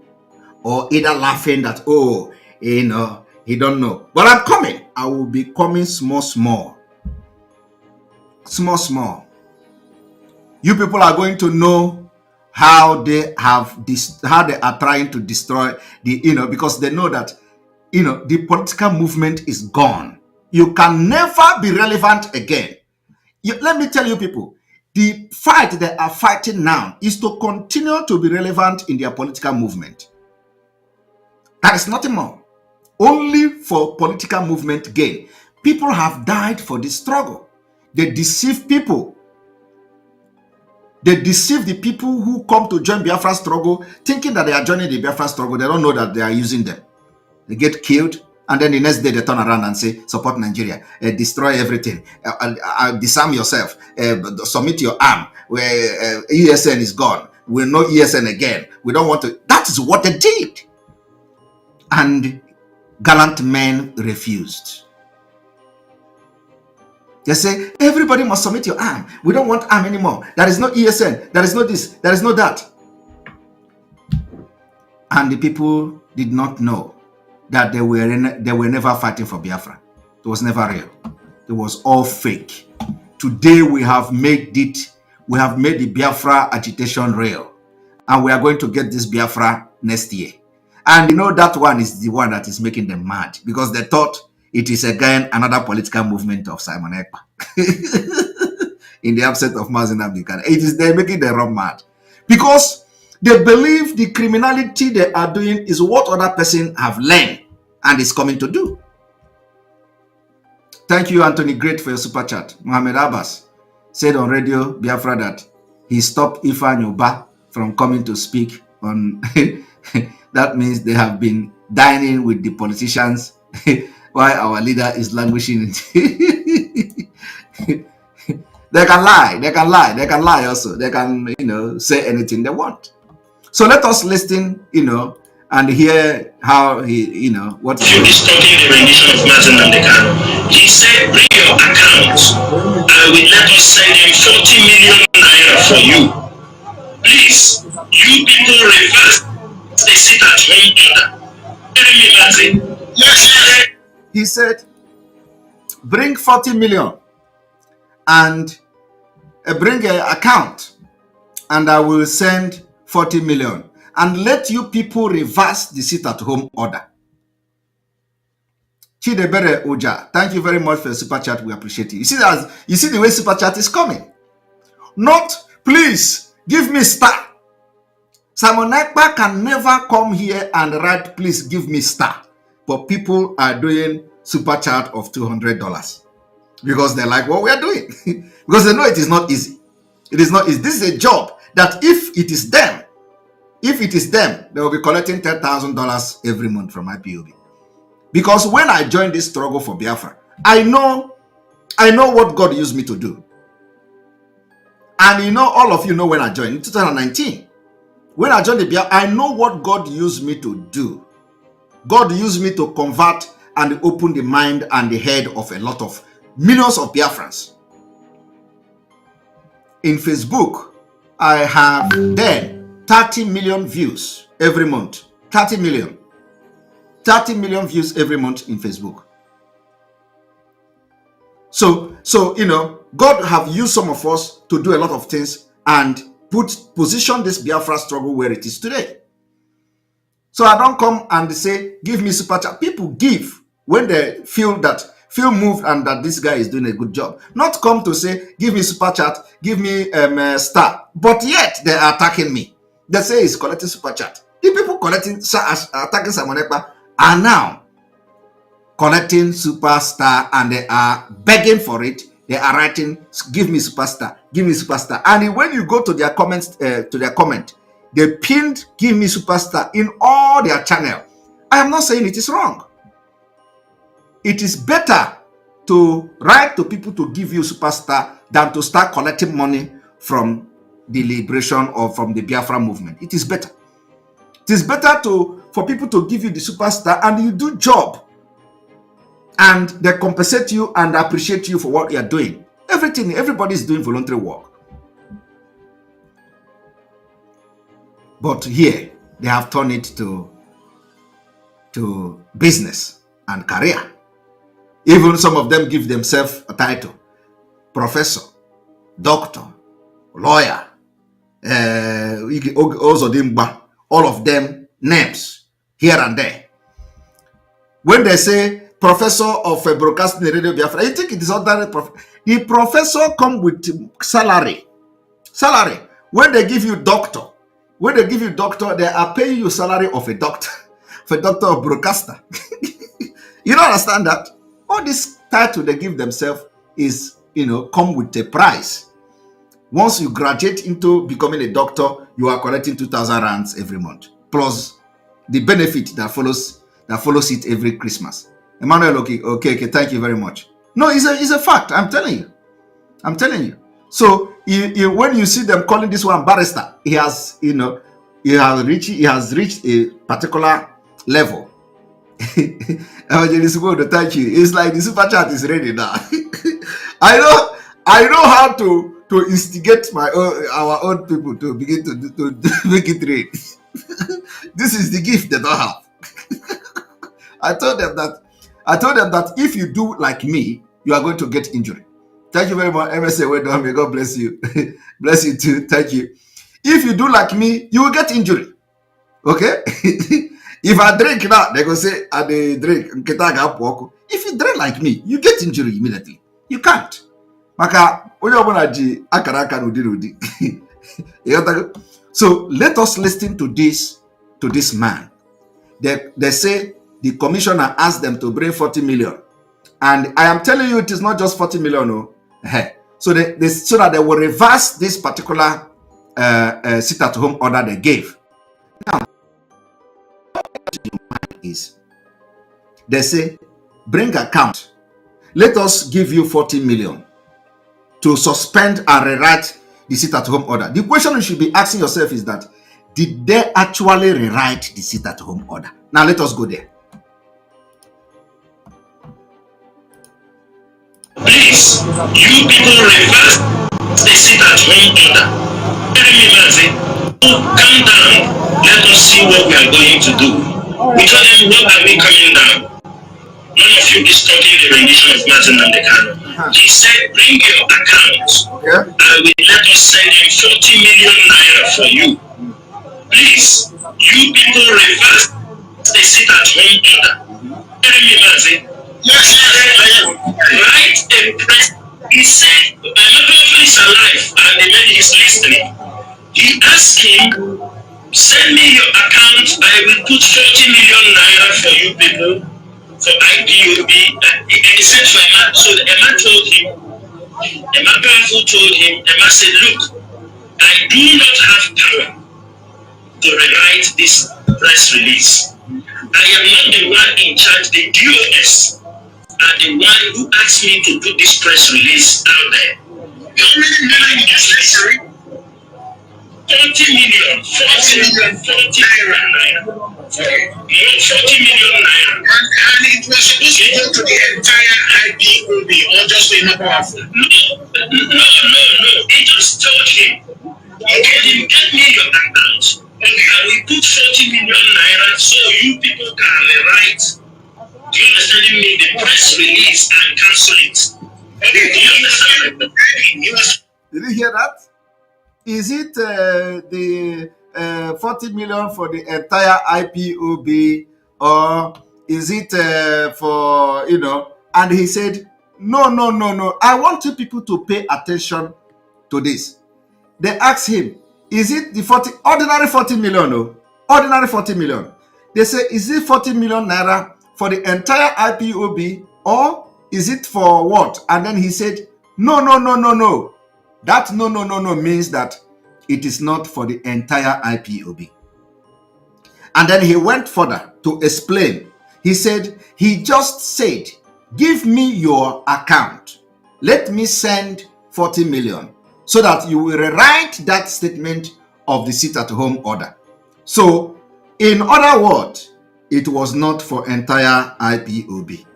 or either laughing that, oh, you know, he don't know. But I'm coming. I will be coming small. You people are going to know how they have this, how they are trying to destroy the, you know, because they know that, you know, the political movement is gone. You can never be relevant again. Let me tell you people, the fight they are fighting now is to continue to be relevant in their political movement. That is nothing more. Only for political movement gain. People have died for this struggle. They deceive people. They deceive the people who come to join Biafra struggle, thinking that they are joining the Biafra struggle. They don't know that they are using them. They get killed, and then the next day they turn around and say, support Nigeria, destroy everything, disarm yourself, submit your arm, where ESN is gone. We'll know ESN again. We don't want to. That is what they did. And gallant men refused. They say, everybody must submit your arm. We don't want arm anymore. There is no ESN. There is no this. There is no that. And the people did not know that they were never fighting for Biafra. It was never real. It was all fake. Today we have made it. We have made the Biafra agitation real. And we are going to get this Biafra next year. And you know that one is the one that is making them mad, because they thought it is again another political movement of Simon Ekpa. In the absence of Mazi Nnamdi Kanu. It is they're making them run mad. Because they believe the criminality they are doing is what other person have learned and is coming to do. Thank you, Anthony Great, for your super chat. Mohammed Abbas said on Radio Biafra that he stopped Ifeanyi Ubah from coming to speak on... That means they have been dining with the politicians while our leader is languishing. They can lie also. They can, you know, say anything they want. So let us listen, you know, and hear how he, you know, what he is talking the rendition of Mazi Nnamdi Kanu. He said, bring your accounts. I will let us send him 40 million naira for you. Please, you people reverse the sit at home order. Yes. He said, bring 40 million and bring an account, and I will send 40 million and let you people reverse the sit at home order. Chidebere Oja, thank you very much for your super chat. We appreciate it. You see that? You see the way super chat is coming. Not, please give me star. Simon Ekpa can never come here and write, please give me star. But people are doing super chat of $200 because they like what we are doing. Because they know it is not easy. It is not easy. This is a job that if it is them, they will be collecting $10,000 every month from IPOB. Because when I joined this struggle for Biafra, I know what God used me to do. And you know, all of you know when I joined in 2019. When I joined the Biafra, I know what God used me to do. God used me to convert and open the mind and the head of a lot of millions of Biafrans. In Facebook, I have then 30 million views every month. 30 million views every month in Facebook. So you know, God have used some of us to do a lot of things and position this Biafra struggle where it is today. So I don't come and say, give me super chat. People give when they feel moved and that this guy is doing a good job. Not come to say, give me super chat, give me star. But yet they are attacking me. They say he's collecting super chat. The people attacking Simon Ekpa are now collecting superstar and they are begging for it. They are writing, give me superstar, give me superstar. And when you go to their comments, they pinned give me superstar in all their channel. I am not saying it is wrong. It is better to write to people to give you superstar than to start collecting money from the liberation or from the Biafra movement. It is better. It is better for people to give you the superstar and you do job. And they compensate you and appreciate you for what you are doing. Everybody is doing voluntary work. But here, they have turned it to business and career. Even some of them give themselves a title. Professor, doctor, lawyer, all of them names here and there. When they say professor of broadcasting radio Biafra, you think it is ordinary the professor come with salary. When they give you doctor, they are paying you salary of a doctor, for a doctor of broadcaster. You don't understand that? All this title they give themselves is, come with a price. Once you graduate into becoming a doctor, you are collecting 2,000 rands every month, plus the benefit that follows it every Christmas. Emmanuel, okay, thank you very much. No, it's a fact. I'm telling you. So when you see them calling this one barrister, he has reached a particular level. Thank you. It's like the super chat is ready now. I know how to instigate our own people to begin to make it rain. This is the gift they don't have. I told them that if you do like me, you are going to get injury. Thank you very much, MSA. Well done. May God bless you. Bless you too. Thank you. If you do like me, you will get injury. Okay? If I drink now, they go say, I drink. If you drink like me, you get injury immediately. You can't. So let us listen to this man. They say the commissioner asked them to bring 40 million. And I am telling you, it is not just 40 million. No. So so that they will reverse this particular sit-at-home order they gave. Now, is they say, bring account. Let us give you 40 million to suspend and rewrite the sit-at-home order. The question you should be asking yourself is that, did they actually rewrite the sit-at-home order? Now let us go there. Please, you people reverse the sit-at-home order. Calm down. Let us see what we are going to do. We told them, what are we coming down? None of you is talking the rendition of Martin and the Kano. He said, bring your account. And we let us send him 40 million naira for you. Please, you people reverse the sit-at-home order. Yes, I am. Write a press. He said, my is alive and the man is listening. He asked him, send me your account, I will put 40 million naira for you people, for IPOB. He said for Emma, so Emma told him, Emma Powerful told him, Emma said, look, I do not have power to rewrite this press release. I am not the one in charge, the DOS are the one who asked me to put this press release out there. You already know that you just listen. 40 million naira. Okay. 40 million naira. And it was supposed to go to the entire IPOB or just to Emma Powerful? No. He just told him, okay, get me your account. Okay, I will put 40 million naira so you people can write. Do you understand me? The press release and cancel it. Okay, do you understand? Did you hear that? Is it the 40 million for the entire IPOB, or is it for, you know? And he said, no, no, no, no. I want you people to pay attention to this. They asked him, is it the ordinary 40 million? No, ordinary 40 million. They say, is it 40 million naira for the entire IPOB, or is it for what? And then he said, no, no, no, no, no. That no, no, no, no means that it is not for the entire IPOB. And then he went further to explain. He said, he just said, give me your account. Let me send 40 million so that you will rewrite that statement of the sit-at-home order. So, in other words, it was not for entire IPOB.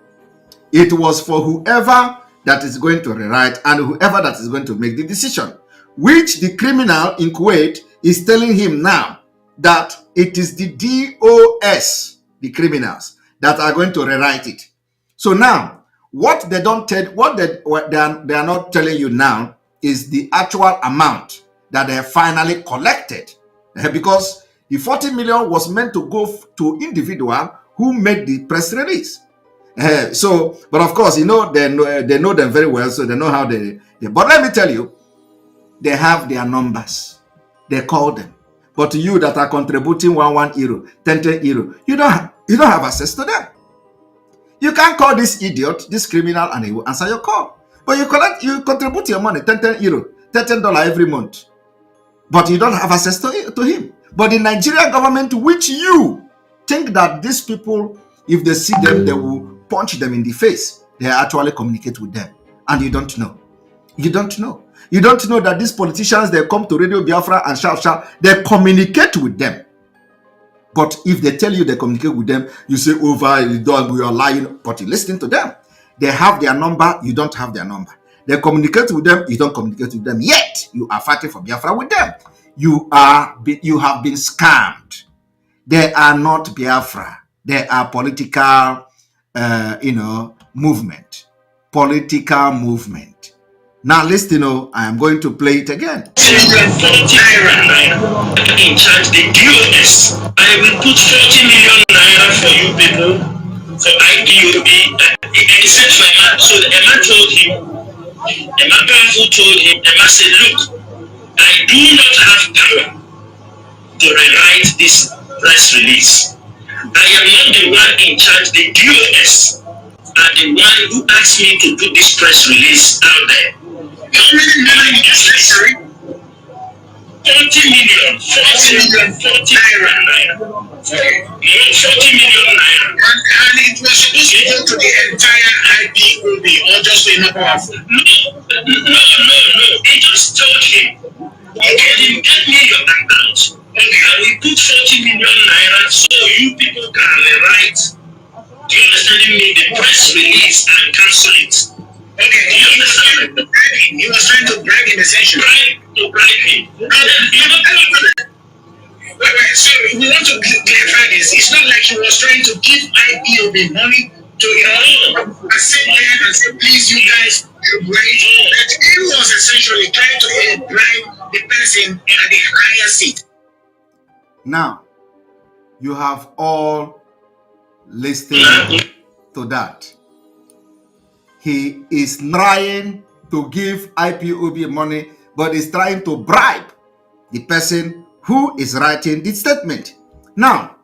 It was for whoever that is going to rewrite and whoever that is going to make the decision, which the criminal in Kuwait is telling him now that it is the DOS, the criminals, that are going to rewrite it. So now, what they don't tell, what they are not telling you now is the actual amount that they finally collected, because the 40 million was meant to go to individual who made the press release. So, but of course, you know, they know them very well, so they know how they. But let me tell you, they have their numbers. They call them. But you that are contributing 1 euro, 10 euro, you don't have access to them. You can't call this idiot, this criminal, and he will answer your call. But you contribute your money, 10 euro, $10 every month. But you don't have access to him. But the Nigerian government, which you think that these people, if they see them, they will punch them in the face. They actually communicate with them. And you don't know. You don't know. You don't know that these politicians, they come to Radio Biafra and shout, they communicate with them. But if they tell you they communicate with them, you say, over, we are lying. But you listen to them. They have their number, you don't have their number. They communicate with them, you don't communicate with them. Yet, you are fighting for Biafra with them. You have been scammed. They are not Biafra. They are political, movement. Political movement. Now, listen, I am going to play it again. In charge the DOS. I will put 40 million naira for you people for IPOB. He said to Emma, so Emma told him, Emma Powerful told him, Emma said, look, I do not have power to rewrite this press release. I am not the one in charge. The DOS are the one who asked me to put this press release out there. How many million necessary? 40 million, 40 naira. 40 million naira. And it was supposed to go to the entire IPOB or just to Emma Powerful? No. They just told him, okay, get me your account. Okay, I will put 40 million naira so you people can write. Do you understand me? The press release and cancel it. Okay, do you understand? He was trying to bribe him essentially. To bribe him. Wait, so we want to clarify this. It's not like he was trying to give IPOB money to a sit there and say, please, you guys, wait. That he was essentially trying to bribe the person at the higher seat. Now, you have all listened to that. He is trying to give IPOB money, but is trying to bribe the person who is writing the statement. Now,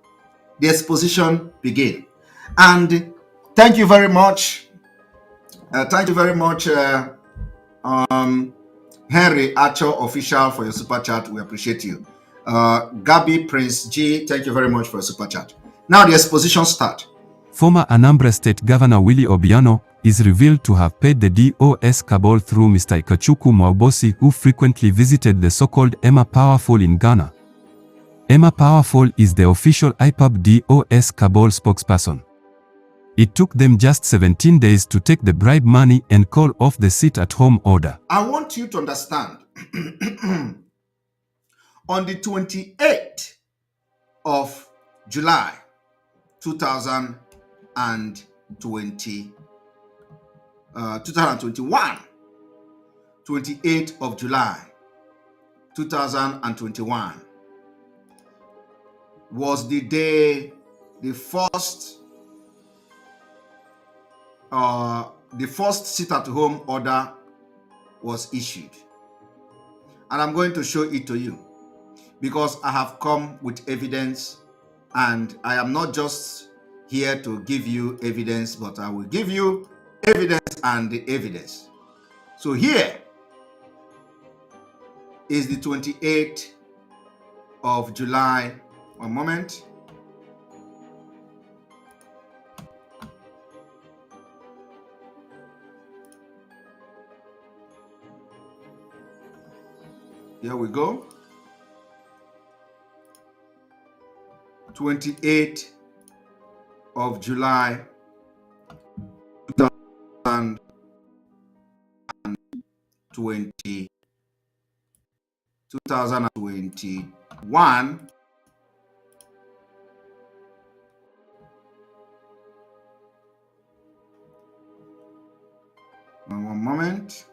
the exposition begins. And thank you very much. Henry Acho Official, for your super chat. We appreciate you. Gabi Prince G, thank you very much for your super chat. Now the exposition starts. Former Anambra State Governor Willie Obiano is revealed to have paid the DOS cabal through Mr. Ikechukwu Mwabosi, who frequently visited the so-called Emma Powerful in Ghana. Emma Powerful is the official IPOB DOS cabal spokesperson. It took them just 17 days to take the bribe money and call off the sit-at-home order. I want you to understand, on the 28th of July 2020, 2021, 28th of July 2021 was the day the first sit-at-home order was issued. And I'm going to show it to you because I have come with evidence, and I am not just here to give you evidence, but I will give you evidence and the evidence. So here is the 28th of July. One moment. Here we go. 28th of July 2021. One moment.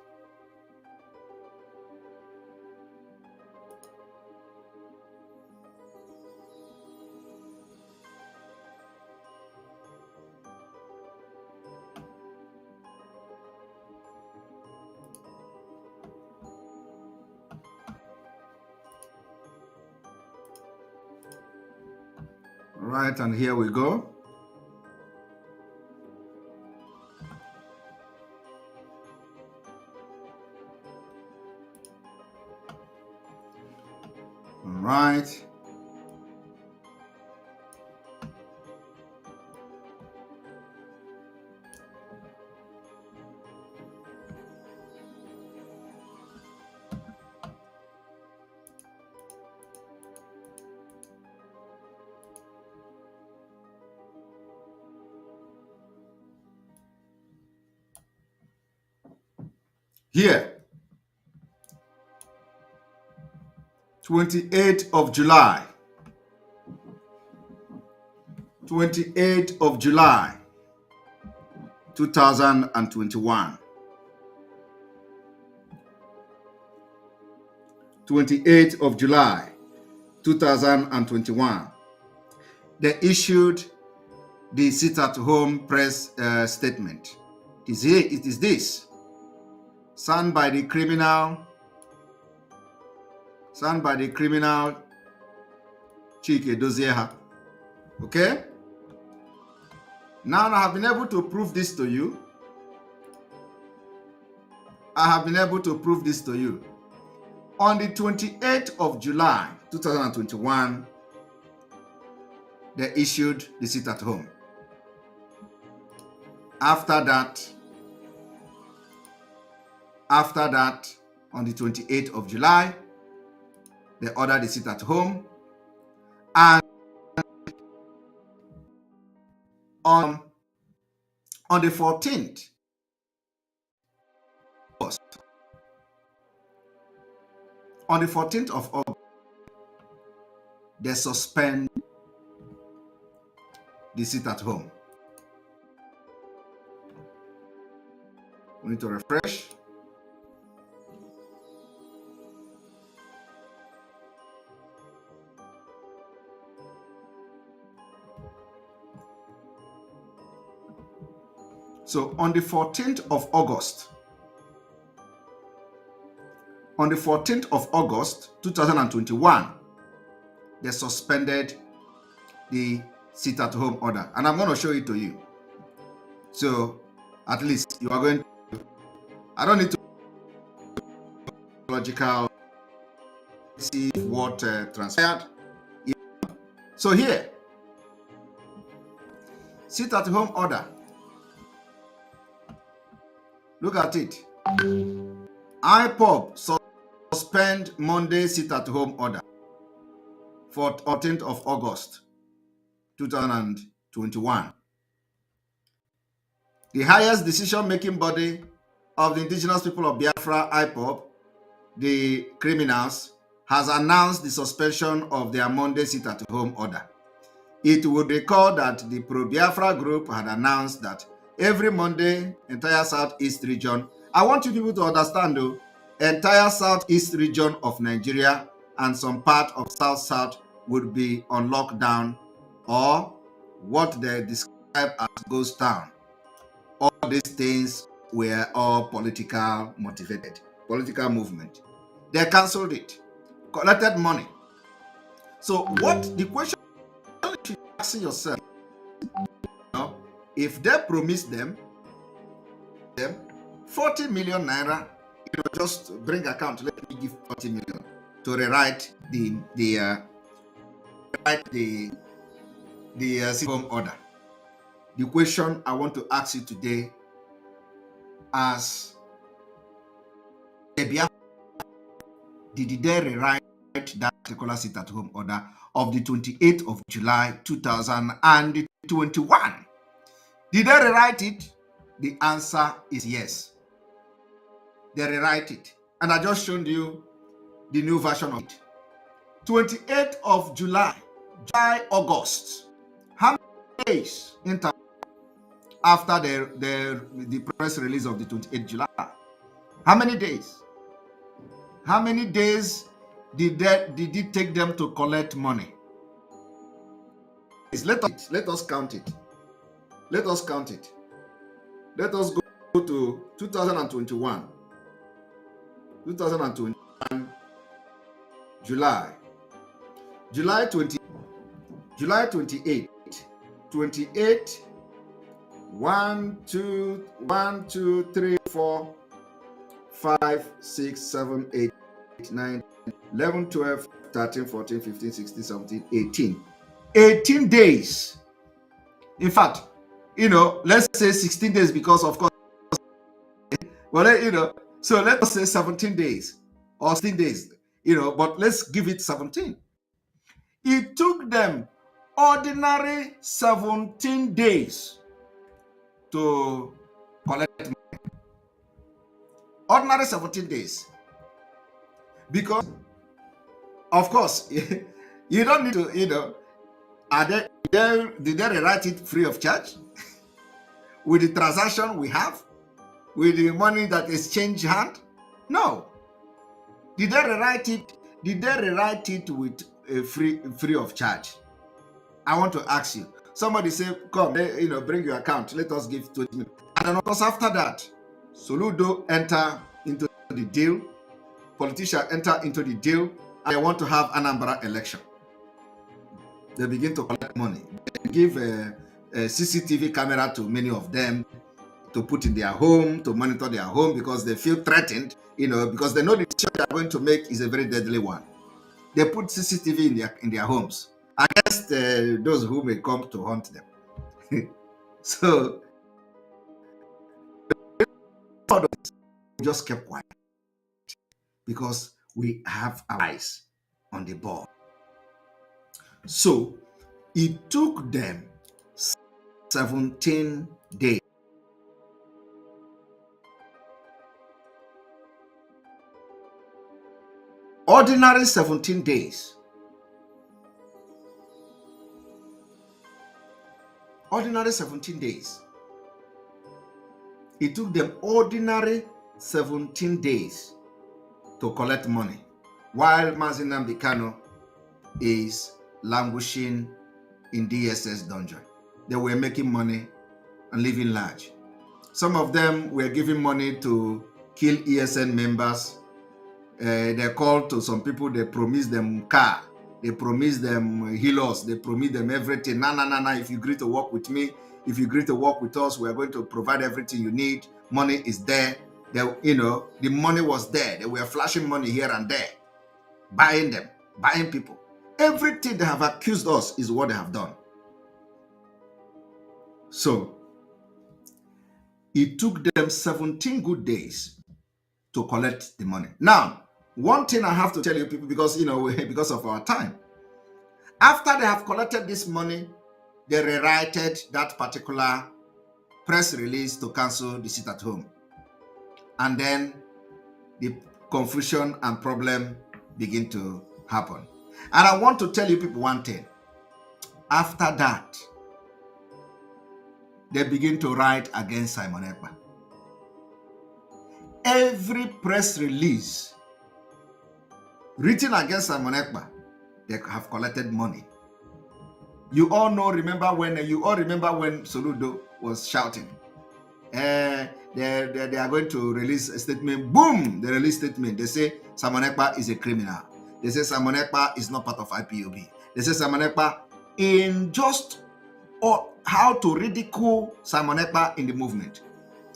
Right, and here we go. All right. Here, 28th of July, 28th of July, 2021. 28th of July, 2021. They issued the sit-at-home press statement. It is this. Signed by the criminal Chike Dozieha. Okay? Now I have been able to prove this to you. On the 28th of July 2021, they issued the sit-at-home. After that, on the 28th of July, they ordered the sit-at-home, and on the 14th of August, they suspend the sit-at-home. We need to refresh. So on the 14th of August, 2021, they suspended the sit-at-home order. And I'm going to show it to you. So at least you are going to, I don't need to logical see what transpired. So here, sit-at-home order. Look at it. IPOB suspend Monday sit-at-home order for 14th of August 2021. The highest decision-making body of the indigenous people of Biafra, IPOB, the criminals, has announced the suspension of their Monday sit-at-home order. It would recall that the pro-Biafra group had announced that every Monday, entire Southeast region. I want you people to understand, though, entire Southeast region of Nigeria and some part of South would be on lockdown, or what they describe as ghost town. All these things were all political motivated, political movement. They cancelled it, collected money. So what the question you should ask yourself, if they promise them 40 million naira, just bring account, let me give 40 million to rewrite the home order. The question I want to ask you today, as a Biafra, did they rewrite that particular sit-at-home order of the 28th of July 2021? Did they rewrite it? The answer is yes. They rewrite it. And I just showed you the new version of it. 28th of July, August. How many days after the press release of the 28th July? How many days? How many days did it take them to collect money? Let us count it. Let us count it. Let us go to 2021. 2021 July 28 1 2 3 4 5 6 7 8 9 11 12 13 14 15 16 17 18 days. In fact, let's say 16 days, because of course, well, so let us say 17 days or 16 days, but let's give it 17. It took them ordinary 17 days to collect money. Ordinary 17 days. Because, of course, you don't need to, did they rewrite it free of charge? With the transaction we have? With the money that exchange hand? No. Did they rewrite it? Did they rewrite it with free of charge? I want to ask you. Somebody say, come, bring your account. Let us give 20 million. And then of course after that, Soludo enter into the deal. Politicians enter into the deal, and they want to have Anambra election. They begin to collect money. They give a CCTV camera to many of them to put in their home, to monitor their home, because they feel threatened, because they know the decision they are going to make is a very deadly one. They put CCTV in their homes against those who may come to hunt them. So, we just kept quiet because we have our eyes on the ball. So, it took them 17 days. Ordinary 17 days. Ordinary 17 days. It took them ordinary 17 days to collect money, while Mazi Nnamdi Kanu is languishing in DSS dungeon. They were making money and living large. Some of them were giving money to kill ESN members. They called to some people, they promised them car, they promised them healers, they promised them everything. Nah, if you agree to work with me, if you agree to work with us, we are going to provide everything you need. Money is there. The money was there. They were flashing money here and there, buying them, buying people. Everything they have accused us is what they have done. So, it took them 17 good days to collect the money. Now, one thing I have to tell you people, because, because of our time, after they have collected this money, they rewrited that particular press release to cancel the sit-at-home. And then the confusion and problem begin to happen. And I want to tell you people one thing. After that, they begin to write against Simon Ekpa. Every press release written against Simon Ekpa, they have collected money. You all remember when Soludo was shouting, they are going to release a statement. Boom! They release statement. They say Simon Ekpa is a criminal. They say Simon Ekpa is not part of IPOB. They say Simon Ekpa in just how to ridicule Simon Ekpa in the movement.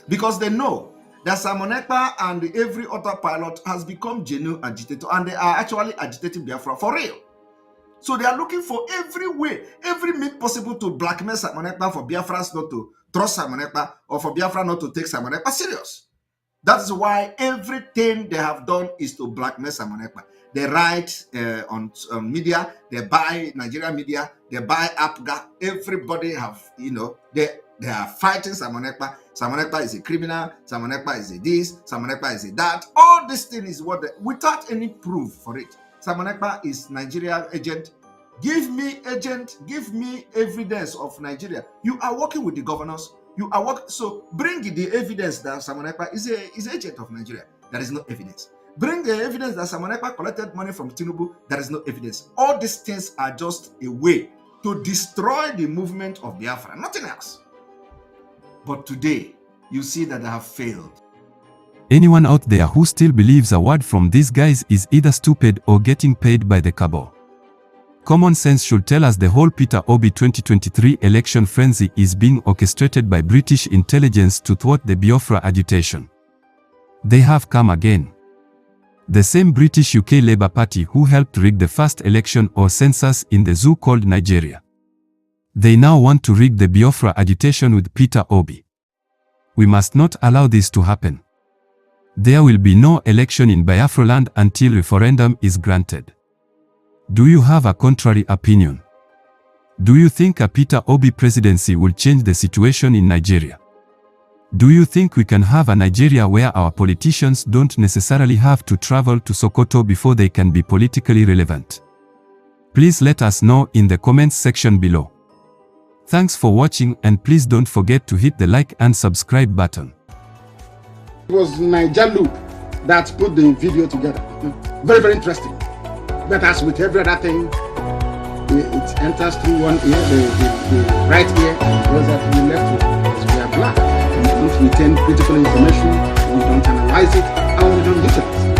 Because they know that Simon Ekpa and every other pilot has become genuine agitator, and they are actually agitating Biafra for real. So they are looking for every way, every means possible to blackmail Simon Ekpa for Biafrans not to trust Simon Ekpa, or for Biafra not to take Simon Ekpa serious. That is why everything they have done is to blackmail Simon Ekpa. They write on media, they buy Nigerian media, they buy APGA. Everybody have, they are fighting Simon Ekpa. Simon Ekpa is a criminal. Simon Ekpa is a this. Simon Ekpa is a that. All this thing is without any proof for it. Simon Ekpa is Nigeria agent. Give me agent. Give me evidence of Nigeria. You are working with the governors. You are working. So bring the evidence that Simon Ekpa is agent of Nigeria. There is no evidence. Bring the evidence that Simon Ekpa collected money from Tinubu. There is no evidence. All these things are just a way to destroy the movement of Biafra. Nothing else. But today, you see that they have failed. Anyone out there who still believes a word from these guys is either stupid or getting paid by the cabal. Common sense should tell us the whole Thr3atens 2023 election frenzy is being orchestrated by British intelligence to thwart the Biafra agitation. They have come again. The same British UK Labour Party who helped rig the first election or census in the zoo called Nigeria. They now want to rig the Biafra agitation with Thr3atens. We must not allow this to happen. There will be no election in Biafra land until referendum is granted. Do you have a contrary opinion? Do you think a Thr3atens presidency will change the situation in Nigeria? Do you think we can have a Nigeria where our politicians don't necessarily have to travel to Sokoto before they can be politically relevant? Please let us know in the comments section below. Thanks for watching, and please don't forget to hit the like and subscribe button. It was Niger Loop that put the video together. Very, very interesting. But as with every other thing, it enters through one ear, the right ear, goes out to the left ear. Because we are black. We don't retain critical information, we don't analyze it, and we don't listen.